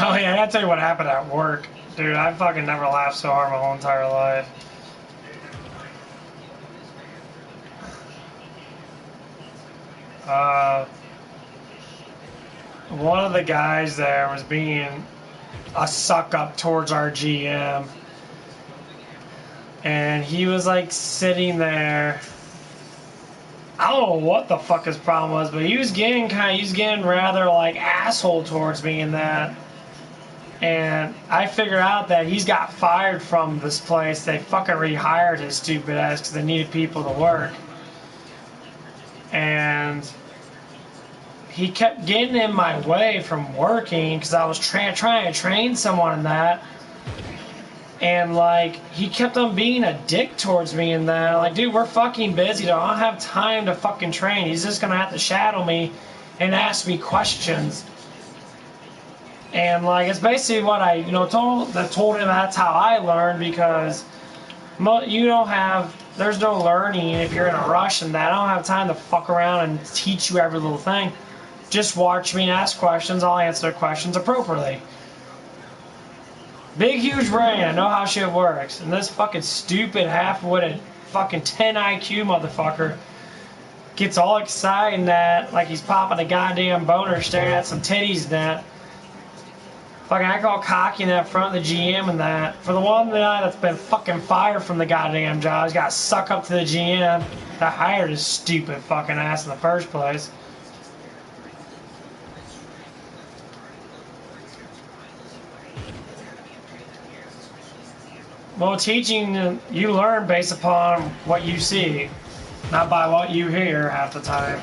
Oh yeah, I gotta tell you what happened at work. Dude, I fucking never laughed so hard my whole entire life. One of the guys there was being a suck up towards our GM. And he was like sitting there. I don't know what the fuck his problem was, but he was getting rather like asshole towards me in that. And I figured out that he's got fired from this place. They fucking rehired his stupid ass because they needed people to work. And he kept getting in my way from working because I was trying to train someone in that. And like, he kept on being a dick towards me in that. Like, dude, we're fucking busy, though. I don't have time to fucking train. He's just gonna have to shadow me and ask me questions. And like, it's basically what I, told him that's how I learned, because there's no learning if you're in a rush and that. I don't have time to fuck around and teach you every little thing. Just watch me and ask questions. I'll answer questions appropriately. Big, huge brain. I know how shit works. And this fucking stupid, half-witted, fucking 10 IQ motherfucker gets all excited and that, like he's popping a goddamn boner staring at some titties and that. Fucking act all cocky in that front of the GM and that. For the one guy that's been fucking fired from the goddamn job, he's got to suck up to the GM that hired his stupid fucking ass in the first place. Well, teaching, you learn based upon what you see, not by what you hear half the time.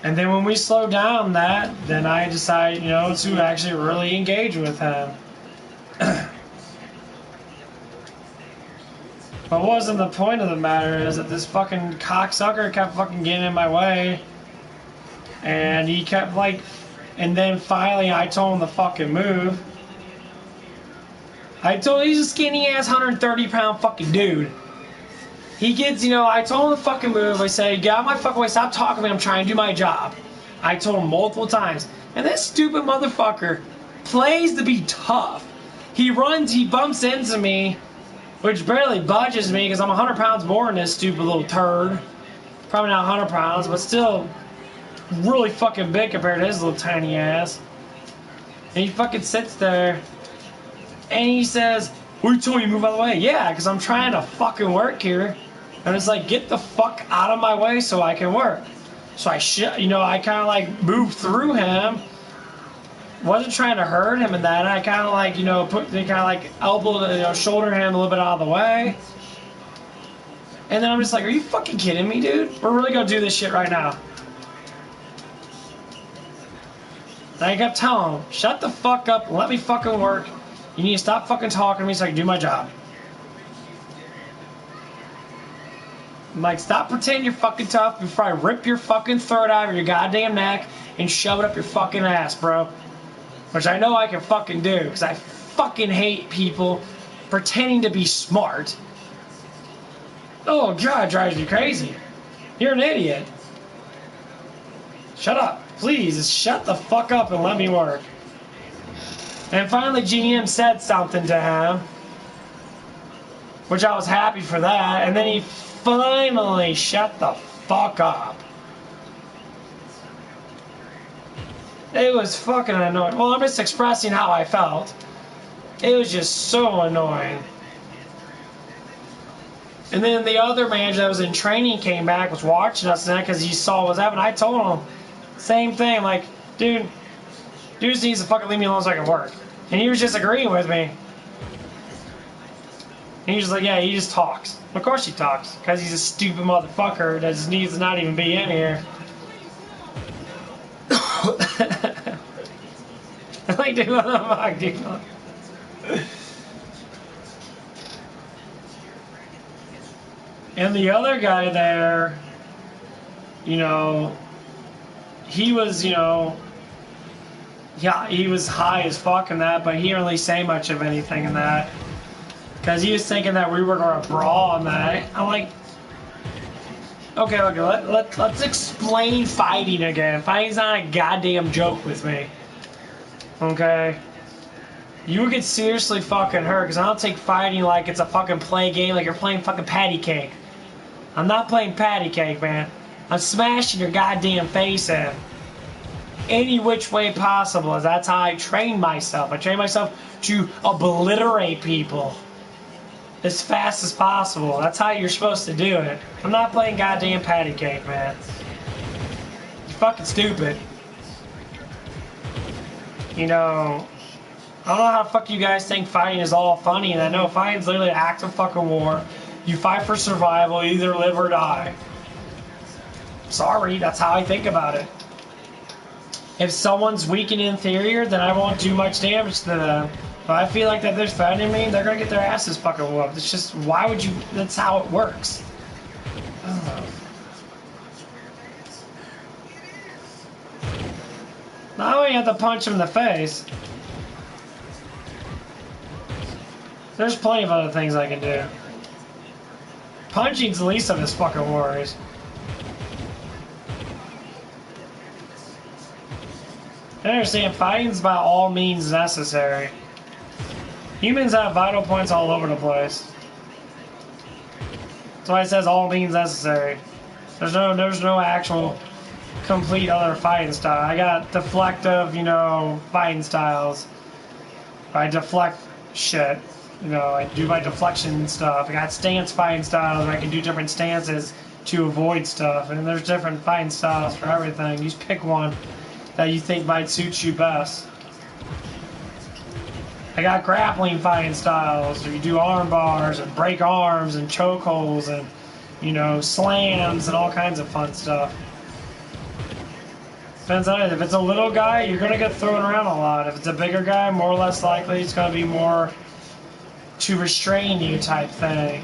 And then when we slow down that, then I decide, to actually really engage with him. But what wasn't the point of the matter is that this fucking cocksucker kept fucking getting in my way. And he kept and then finally I told him to fucking move. He's a skinny ass 130-pound fucking dude. He gets, I told him to fucking move. I said, get out of my fucking way, stop talking to me, I'm trying to do my job. I told him multiple times. And this stupid motherfucker plays to be tough. He bumps into me, which barely budges me because I'm 100 pounds more than this stupid little turd. Probably not 100 pounds, but still really fucking big compared to his little tiny ass. And he fucking sits there and he says, "What are you telling me to move out of the way?" Yeah, because I'm trying to fucking work here. And it's like, get the fuck out of my way so I can work. So I kind of like moved through him. Wasn't trying to hurt him and that. And I kind of like, elbowed, shoulder him a little bit out of the way. And then I'm just like, are you fucking kidding me, dude? We're really gonna do this shit right now. And I kept telling him, shut the fuck up, let me fucking work. You need to stop fucking talking to me so I can do my job. I'm like, stop pretending you're fucking tough before I rip your fucking throat out of your goddamn neck and shove it up your fucking ass, bro. Which I know I can fucking do, because I fucking hate people pretending to be smart. Oh god, it drives me crazy. You're an idiot. Shut up. Please, just shut the fuck up and let me work. And finally GM said something to him, which I was happy for that, and then he finally shut the fuck up. It was fucking annoying. Well, I'm just expressing how I felt. It was just so annoying. And then the other manager that was in training came back, was watching us, and because he saw what was happening, I told him, same thing, like, dude just needs to fucking leave me alone so I can work. And he was just agreeing with me. And he's just like, yeah, he just talks. Of course he talks, because he's a stupid motherfucker that just needs to not even be in here. Like, dude, what the fuck, dude? And the other guy there, he was, yeah, he was high as fuck in that, but he didn't really say much of anything in that. Because he was thinking that we were going to brawl in that. I'm like, okay, let's explain fighting again. Fighting's not a goddamn joke with me. Okay? You get seriously fucking hurt, because I don't take fighting like it's a fucking play game, like you're playing fucking patty cake. I'm not playing patty cake, man. I'm smashing your goddamn face in. Any which way possible, as that's how I train myself. I train myself to obliterate people as fast as possible. That's how you're supposed to do it. I'm not playing goddamn patty cake, man. You're fucking stupid. I don't know how the fuck you guys think fighting is all funny, and I know fighting's literally an act of fucking war. You fight for survival, either live or die. Sorry, that's how I think about it. If someone's weak and inferior, then I won't do much damage to them. If I feel like that they're threatening me, they're gonna get their asses fucking whooped. It's just, why would you, that's how it works. Now I have to punch him in the face. There's plenty of other things I can do. Punching's the least of his fucking worries. I understand fighting's by all means necessary. Humans have vital points all over the place. That's why it says all means necessary. There's no actual complete other fighting style. I got deflective, fighting styles. I deflect shit. I do my deflection stuff. I got stance fighting styles where I can do different stances to avoid stuff. And there's different fighting styles for everything. You just pick one that you think might suit you best. I got grappling fighting styles where you do arm bars and break arms and chokeholds and, slams and all kinds of fun stuff. Depends on it. If it's a little guy, you're going to get thrown around a lot. If it's a bigger guy, more or less likely it's going to be more to restrain you type thing.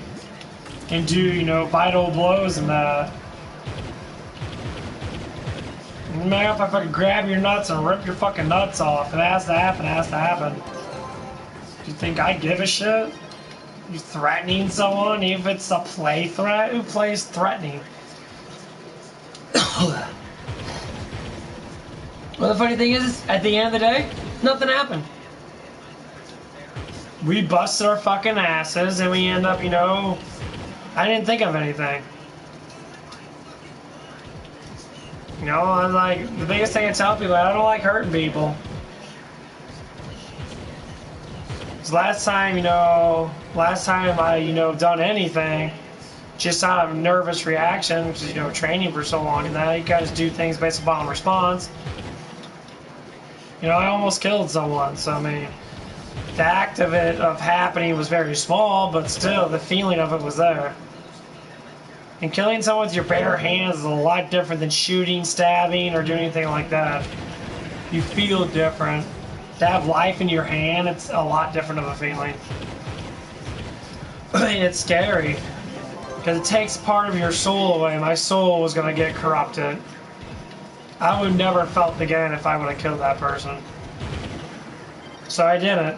And do, vital blows and that. Man, if I fucking grab your nuts and rip your fucking nuts off, if it has to happen, it has to happen. Do you think I give a shit? You threatening someone, even if it's a play threat? Who plays threatening? Well, the funny thing is, at the end of the day, nothing happened. we busted our fucking asses and we end up, you know, I didn't think of anything. You know, I was like, the biggest thing I tell people, I don't like hurting people. Because last time I, you know, done anything, just out of nervous reaction, which is, you know, training for so long, and now you guys do things based upon response. You know, I almost killed someone, so I mean, the act of it, of happening was very small, but still, the feeling of it was there. And killing someone with your bare hands is a lot different than shooting, stabbing, or doing anything like that. You feel different. To have life in your hand, it's a lot different of a feeling. It's scary. Because it takes part of your soul away. My soul was going to get corrupted. I would never have felt again if I would have killed that person. So I didn't.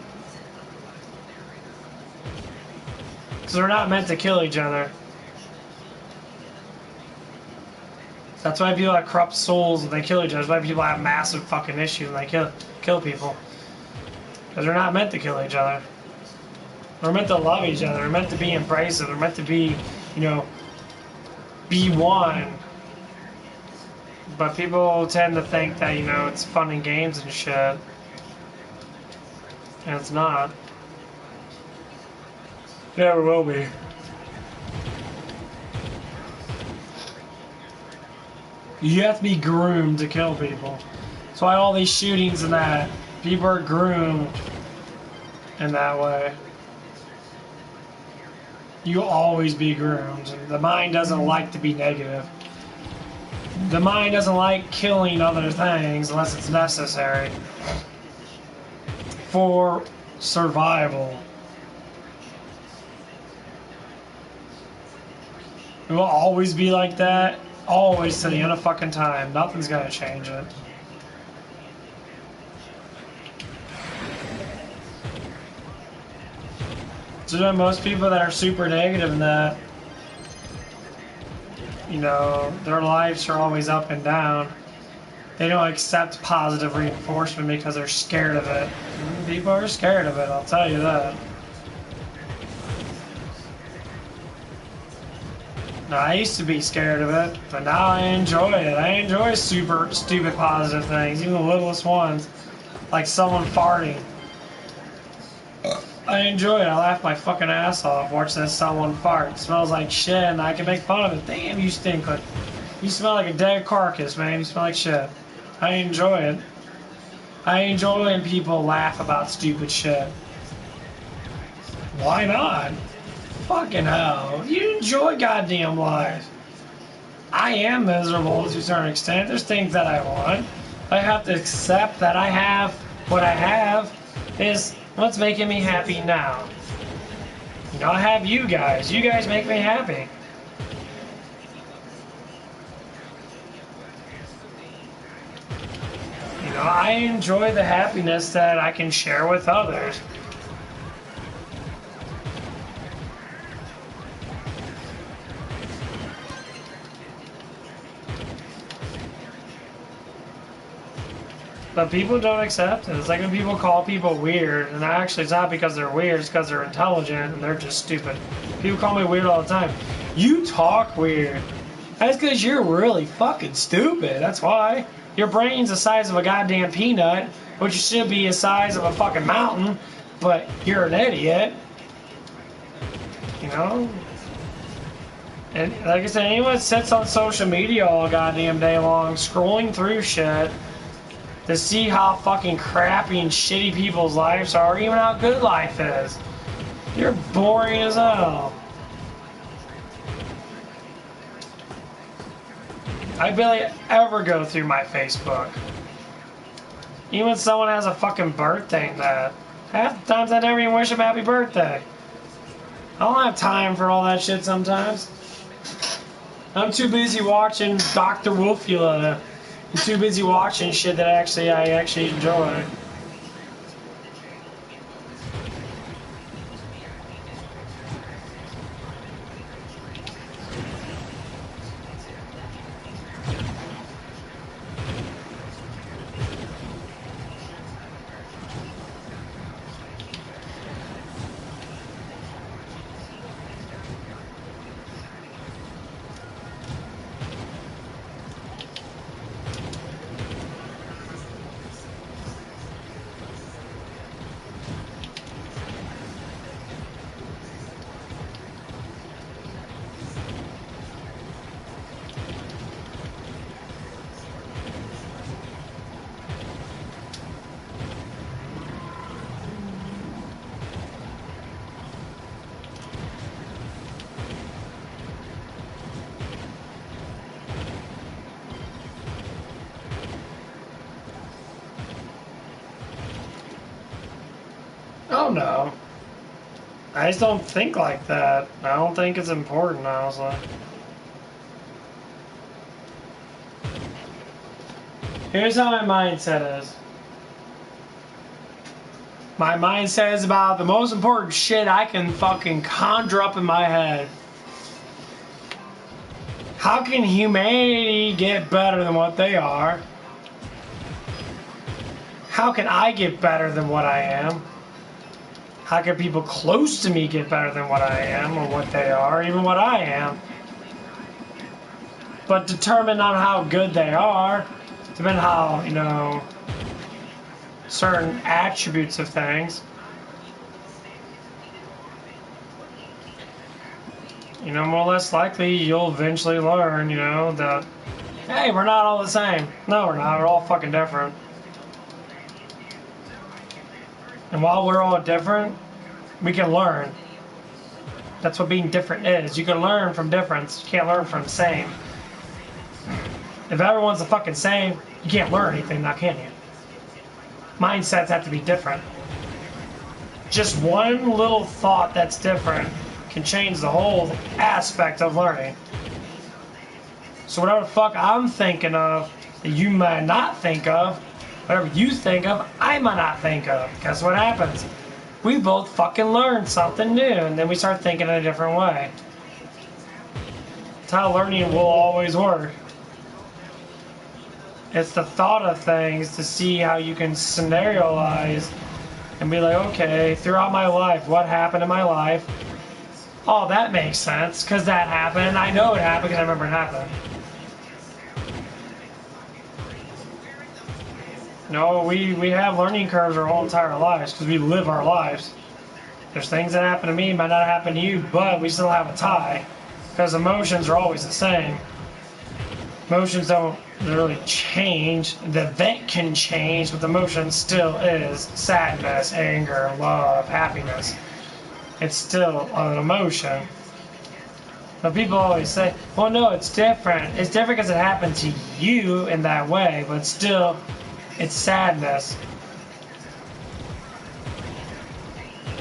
Because they're not meant to kill each other. That's why people have corrupt souls and they kill each other. That's why people have massive fucking issues and they kill people. Because they're not meant to kill each other. They're meant to love each other. They're meant to be embracive. They're meant to be, you know, be one. But people tend to think that, you know, it's fun and games and shit. And it's not. Never will be. You have to be groomed to kill people. That's why all these shootings and that, people are groomed in that way. You'll always be groomed. The mind doesn't like to be negative. The mind doesn't like killing other things unless it's necessary for survival. It will always be like that, always to the end of fucking time. Nothing's gonna change it. So most people that are super negative in that, you know, their lives are always up and down. They don't accept positive reinforcement because they're scared of it. People are scared of it, I'll tell you that. Now, I used to be scared of it, but now I enjoy it. I enjoy super stupid positive things, even the littlest ones, like someone farting. I enjoy it. I laugh my fucking ass off watching someone fart. It smells like shit, and I can make fun of it. Damn, you stink like... You smell like a dead carcass, man. You smell like shit. I enjoy it. I enjoy when people laugh about stupid shit. Why not? Fucking hell. You enjoy goddamn life. I am miserable to a certain extent. There's things that I want. I have to accept that I have what I have is what's making me happy now. You know, I have you guys. You guys make me happy. You know, I enjoy the happiness that I can share with others. But people don't accept it. It's like when people call people weird, and actually it's not because they're weird, it's because they're intelligent and they're just stupid. People call me weird all the time. You talk weird. That's because you're really fucking stupid. That's why. Your brain's the size of a goddamn peanut, which should be the size of a fucking mountain, but you're an idiot. You know? And like I said, anyone that sits on social media all goddamn day long, scrolling through shit, to see how fucking crappy and shitty people's lives are, or even how good life is. You're boring as hell. I barely ever go through my Facebook. Even when someone has a fucking birthday, that half the times I never even wish them happy birthday. I don't have time for all that shit sometimes. I'm too busy watching Dr. Wolfula. I'm too busy watching shit that I actually enjoy. Oh no. I just don't think like that. I don't think it's important, honestly. Here's how my mindset is. My mindset is about the most important shit I can fucking conjure up in my head. How can humanity get better than what they are? How can I get better than what I am? How can people close to me get better than what I am or what they are, even what I am? But determined on how good they are, depending on how, you know, certain attributes of things. You know, more or less likely you'll eventually learn, you know, that, hey, we're not all the same. No, we're not. We're all fucking different. And while we're all different, we can learn. That's what being different is. You can learn from difference. You can't learn from same. If everyone's the fucking same, you can't learn anything now, can you? Mindsets have to be different. Just one little thought that's different can change the whole aspect of learning. So whatever the fuck I'm thinking of that you might not think of, whatever you think of, I might not think of. Guess what happens? We both fucking learn something new, and then we start thinking in a different way. That's how learning will always work. It's the thought of things to see how you can scenarioize and be like, okay, throughout my life, what happened in my life? Oh, that makes sense, because that happened. I know it happened because I remember it happened. No, we have learning curves our whole entire lives because we live our lives. There's things that happen to me might not happen to you, but we still have a tie because emotions are always the same. Emotions don't really change. The event can change, but the emotion still is sadness, anger, love, happiness. It's still an emotion. But people always say, well, no, it's different. It's different because it happened to you in that way, but still, it's sadness.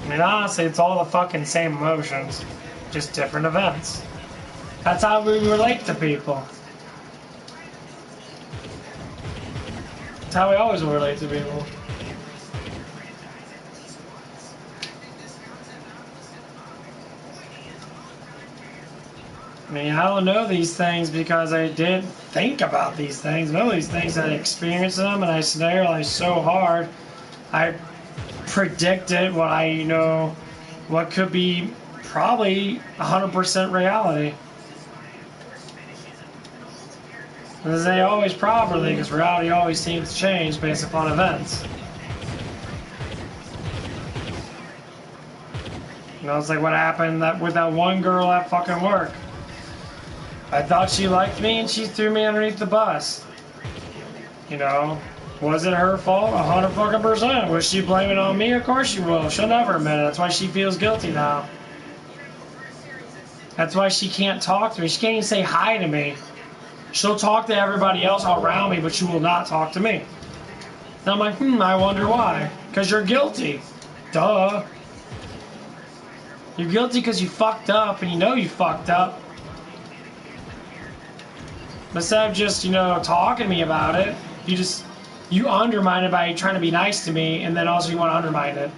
I mean, honestly, it's all the fucking same emotions, just different events. That's how we relate to people. That's how we always relate to people. I mean, I don't know these things because I didn't think about these things. None of these things, I experienced them and I scenariozed so hard. I predicted what I, you know, what could be probably 100% reality. And they say always properly because reality always seems to change based upon events. You know, it's like what happened with that one girl at fucking work. I thought she liked me and she threw me underneath the bus. You know, was it her fault? 100%. Was she blaming on me? Of course she will. She'll never admit it. That's why she feels guilty now. That's why she can't talk to me. She can't even say hi to me. She'll talk to everybody else around me, but she will not talk to me. And I'm like, I wonder why. Because you're guilty. Duh. You're guilty because you fucked up and you know you fucked up. Instead of just, you know, talking to me about it, you undermine it by trying to be nice to me, and then also you want to undermine it.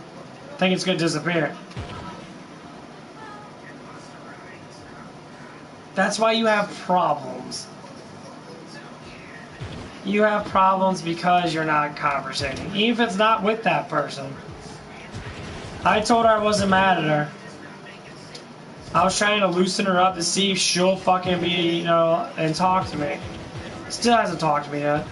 Think it's going to disappear. That's why you have problems. You have problems because you're not conversating, even if it's not with that person. I told her I wasn't mad at her. I was trying to loosen her up to see if she'll fucking be, you know, and talk to me. Still hasn't talked to me yet.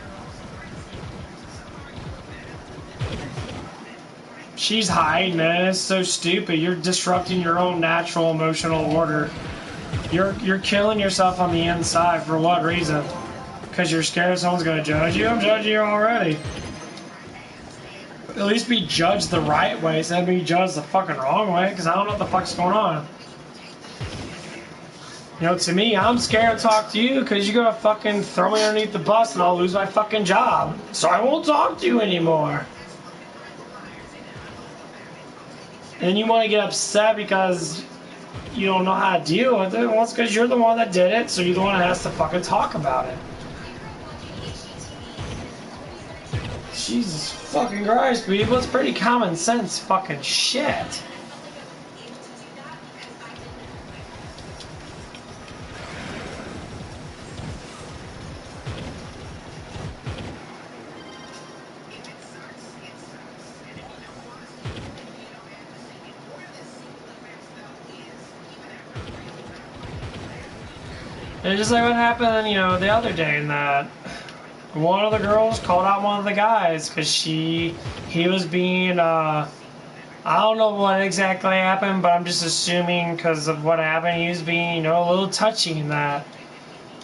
She's hiding it. It's so stupid. You're disrupting your own natural emotional order. You're killing yourself on the inside. For what reason? Because you're scared someone's going to judge you? I'm judging you already. At least be judged the right way instead of being judged the fucking wrong way, because I don't know what the fuck's going on. You know, to me, I'm scared to talk to you because you're going to fucking throw me underneath the bus and I'll lose my fucking job. So I won't talk to you anymore. And you want to get upset because you don't know how to deal with it. Well, it's because you're the one that did it, so you're the one that has to fucking talk about it. Jesus fucking Christ, people. It's pretty common sense fucking shit. It's just like what happened, you know, the other day in that one of the girls called out one of the guys because he was being, I don't know what exactly happened, but I'm just assuming because of what happened, he was being, you know, a little touchy in that.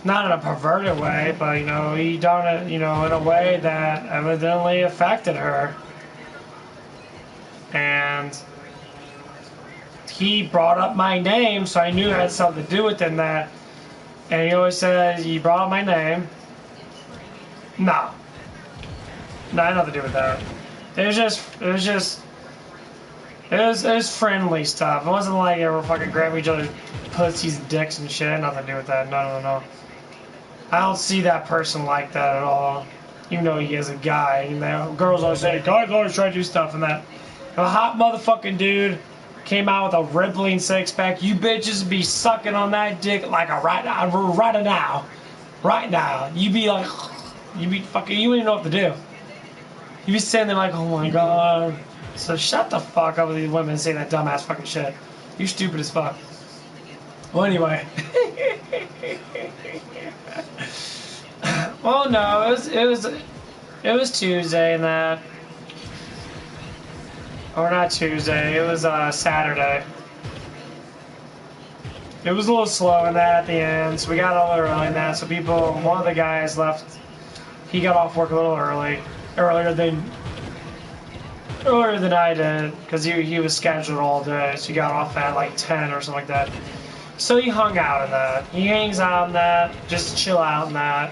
Not in a perverted way, but, you know, he done it, you know, in a way that evidently affected her. And he brought up my name, so I knew it had something to do with it in that. And he always said, "You brought up my name." No. No, had nothing to do with that. It was friendly stuff. It wasn't like they were fucking grabbing each other's pussies and dicks and shit. It had nothing to do with that. No. I don't see that person like that at all. Even though he is a guy. You know, girls always say, guys always try to do stuff and that. If a hot motherfucking dude came out with a rippling six-pack, you bitches be sucking on that dick like a right now. Right now. You be like, you wouldn't even know what to do. You be sitting there like, oh my god. So shut the fuck up with these women saying that dumbass fucking shit. You stupid as fuck. Well, anyway. Well, no, it was Tuesday and that. Or not Tuesday, it was Saturday. It was a little slow in that at the end, so we got a little early in that. So one of the guys left. He got off work a little earlier than I did, because he was scheduled all day. So he got off at like 10 or something like that. So he hung out in that. He hangs out in that, just chill out in that.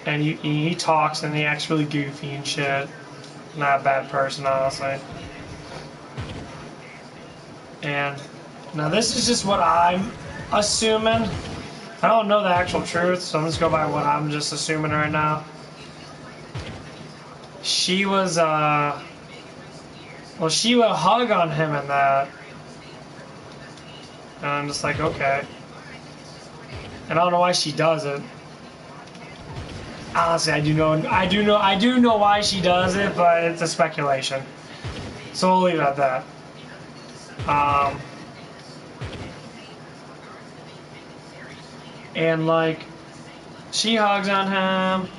And he talks and he acts really goofy and shit. Not a bad person, honestly. And now this is just what I'm assuming. I don't know the actual truth, so I'm just going by what I'm just assuming right now. She was, she would hug on him and that. And I'm just like, okay. And I don't know why she does it. Honestly, I do know why she does it, but it's a speculation. So we'll leave it at that. And like, she hugs on him,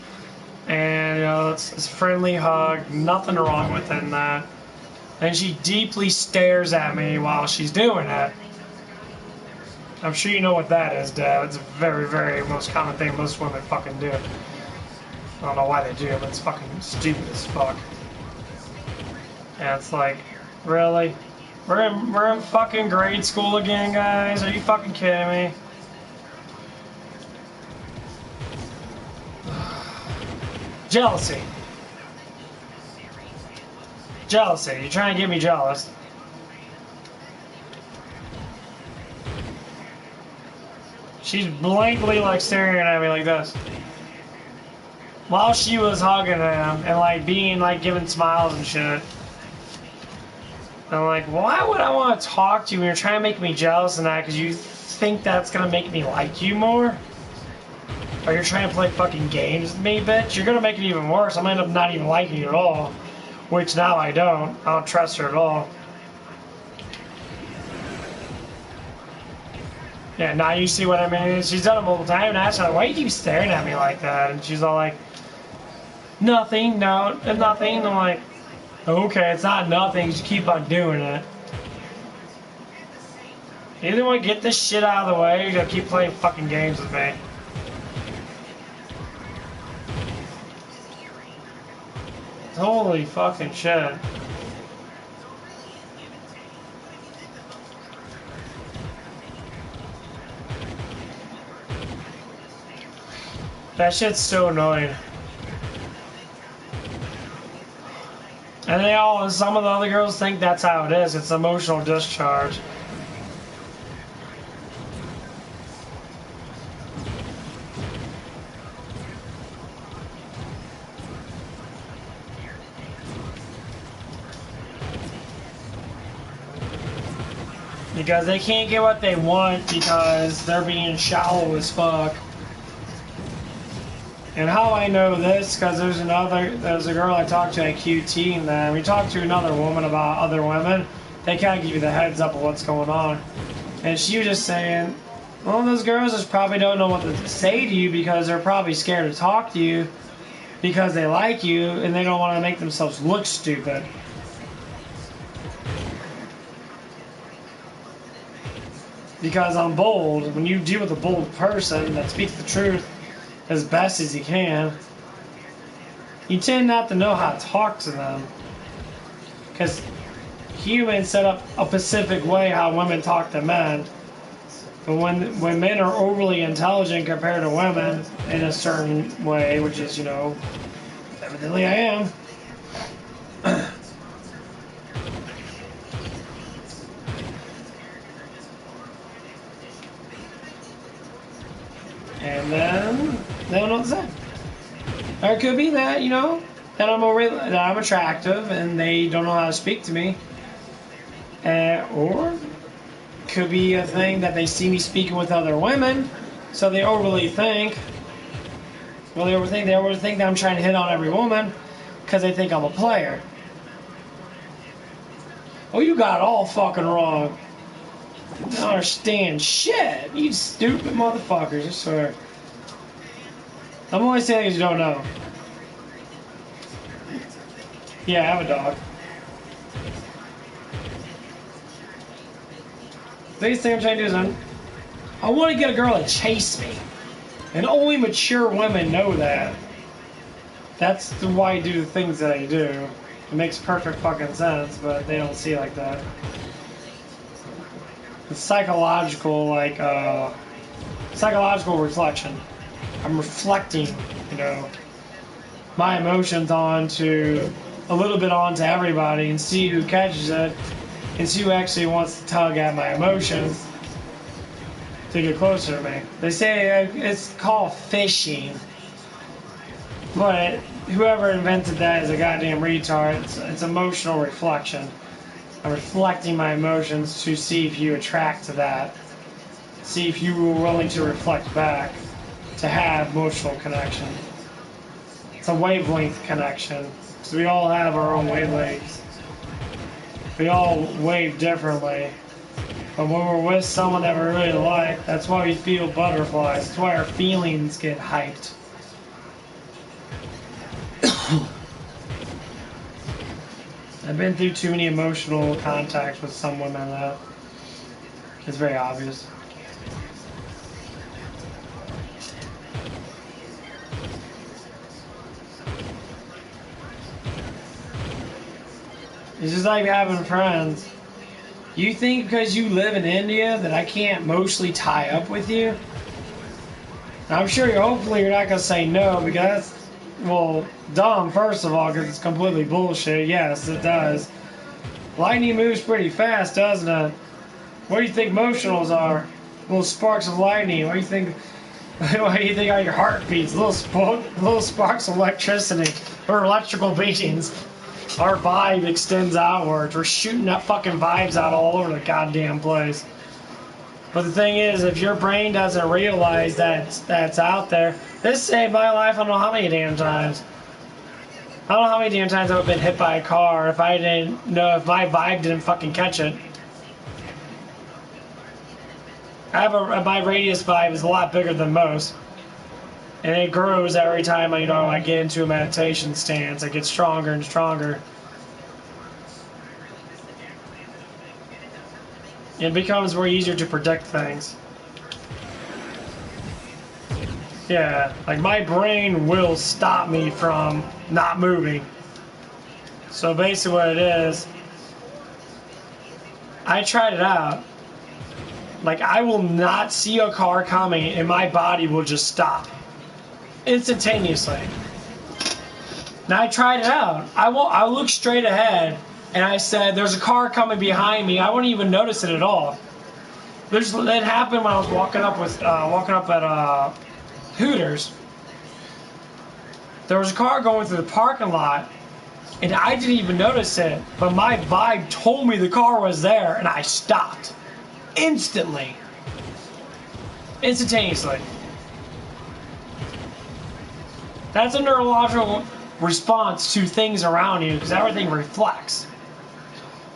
and you know, it's a friendly hug, nothing wrong with it in that. And she deeply stares at me while she's doing it. I'm sure you know what that is, Dad. It's a very, very most common thing most women fucking do. I don't know why they do, but it's fucking stupid as fuck. And it's like, really? We're in fucking grade school again, guys? Are you fucking kidding me? Jealousy. Jealousy. You're trying to get me jealous. She's blankly like staring at me like this. While she was hugging him and like being like giving smiles and shit. I'm like, why would I want to talk to you when you're trying to make me jealous and that because you think that's gonna make me like you more? Or you're trying to play fucking games with me, bitch? You're gonna make it even worse. I'm gonna end up not even liking you at all. Which now I don't. I don't trust her at all. Yeah, now you see what I mean? She's done it multiple times and I asked her, why do you keep staring at me like that? And she's all like, nothing, no, nothing. And I'm like, okay, it's not nothing, just keep on doing it. You either want to get this shit out of the way or you're gonna keep playing fucking games with me. Holy fucking shit. That shit's so annoying. And some of the other girls think that's how it is. It's emotional discharge. Because they can't get what they want because they're being shallow as fuck. And how I know this, because there's a girl I talked to at QT, and then we talked to another woman about other women. They kind of give you the heads up of what's going on. And she was just saying, well, those girls just probably don't know what to say to you because they're probably scared to talk to you because they like you and they don't want to make themselves look stupid. Because I'm bold. When you deal with a bold person that speaks the truth as best as you can, you tend not to know how to talk to them. Because humans set up a specific way how women talk to men. But when men are overly intelligent compared to women in a certain way, which is, evidently I am. And then they don't know what to say. Or it could be that, that I'm attractive and they don't know how to speak to me. Or it could be a thing that they see me speaking with other women, so they overly think. Well, they overthink that I'm trying to hit on every woman because they think I'm a player. Oh, you got it all fucking wrong. I don't understand shit. You stupid motherfuckers, I swear. I'm only saying things you don't know. Yeah, I have a dog. The biggest thing I'm trying to do is I want to get a girl to chase me. And only mature women know that. That's why I do the things that I do. It makes perfect fucking sense, but they don't see it like that. It's psychological, psychological reflection. I'm reflecting, my emotions onto a little bit onto everybody and see who catches it and see who actually wants to tug at my emotions to get closer to me. They say it's called fishing, but whoever invented that is a goddamn retard. It's emotional reflection. I'm reflecting my emotions to see if you attract to that. See if you were willing to reflect back to have emotional connection. It's a wavelength connection. So we all have our own wavelengths. We all wave differently. But when we're with someone that we really like, that's why we feel butterflies. That's why our feelings get hyped. I've been through too many emotional contacts with some women that it's very obvious. It's just like having friends. You think because you live in India that I can't emotionally tie up with you? I'm sure hopefully you're not going to say no because that's, well, dumb, first of all, because it's completely bullshit. Yes, it does. Lightning moves pretty fast, doesn't it? What do you think motionals are? Little sparks of lightning. What do you think? What do you think all your heart beats? Little sparks of electricity or electrical beatings. Our vibe extends outwards. We're shooting that fucking vibes out all over the goddamn place. But the thing is, if your brain doesn't realize that's out there, this saved my life I don't know how many damn times. I don't know how many damn times I would have been hit by a car if I didn't know, if my vibe didn't fucking catch it. My radius vibe is a lot bigger than most. And it grows every time I get into a meditation stance. It gets stronger and stronger. It becomes more easier to predict things. Yeah, like my brain will stop me from not moving. So basically what it is, I tried it out. Like I will not see a car coming and my body will just stop. Instantaneously. Now I tried it out. I looked straight ahead, and I said, "There's a car coming behind me." I wouldn't even notice it at all. That happened when I was walking up at Hooters. There was a car going through the parking lot, and I didn't even notice it. But my vibe told me the car was there, and I stopped instantly, instantaneously. That's a neurological response to things around you because everything reflects.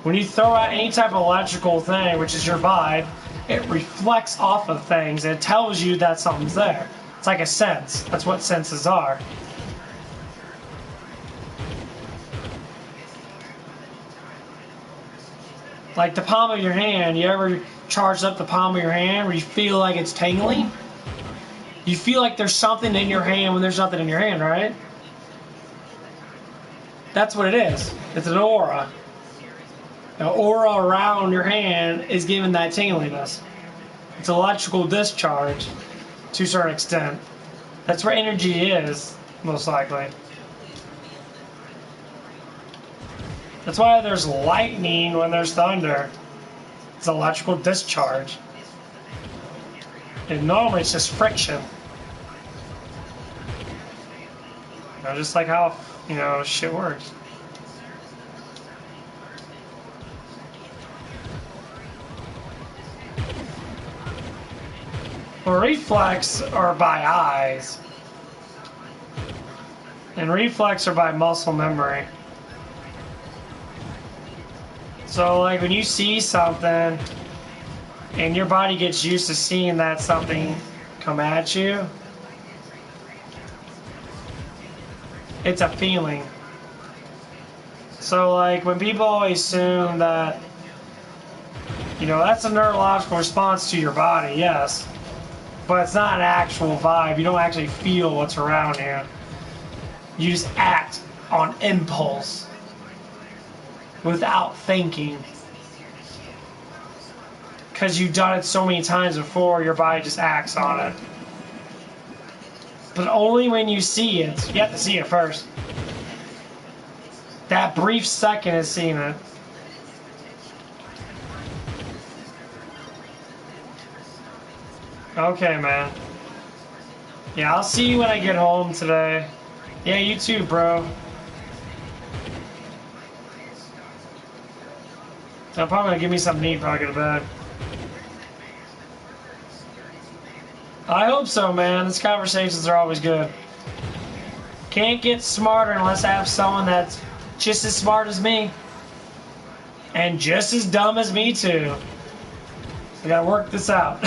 When you throw out any type of electrical thing, which is your vibe, it reflects off of things and it tells you that something's there. It's like a sense. That's what senses are. Like the palm of your hand. You ever charged up the palm of your hand where you feel like it's tingling? You feel like there's something in your hand when there's nothing in your hand, right? That's what it is. It's an aura. The aura around your hand is giving that tingliness. It's electrical discharge to a certain extent. That's where energy is, most likely. That's why there's lightning when there's thunder. It's electrical discharge. And normally it's just friction. You know, just like how, shit works. Well, reflex are by eyes. And reflex are by muscle memory. So, like, when you see something and your body gets used to seeing that something come at you, it's a feeling. So, like, when people always assume that, that's a neurological response to your body, yes. But it's not an actual vibe. You don't actually feel what's around you. You just act on impulse without thinking. Because you've done it so many times before, your body just acts on it. But only when you see it. You have to see it first. That brief second is seeing it. Okay, man. Yeah, I'll see you when I get home today. Yeah, you too, bro. So I'm probably gonna give me something to eat before I go to bed. I hope so, man. These conversations are always good. Can't get smarter unless I have someone that's just as smart as me. And just as dumb as me, too. I gotta work this out.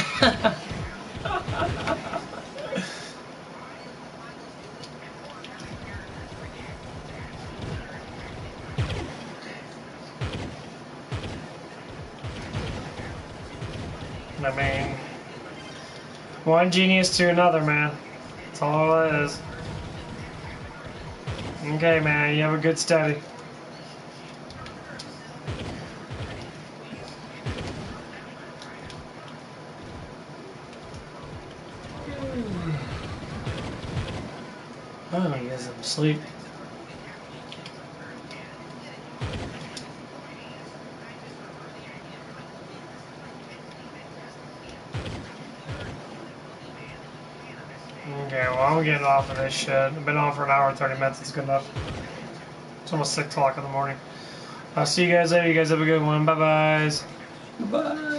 I mean, one genius to another, man. That's all it is. Okay, man, you have a good study. Oh, you guys have asleep. Okay, well, I'm getting off of this shit. I've been on for an hour and 30 minutes. It's good enough. It's almost 6 o'clock in the morning. I'll see you guys later. You guys have a good one. Bye-bye. Bye.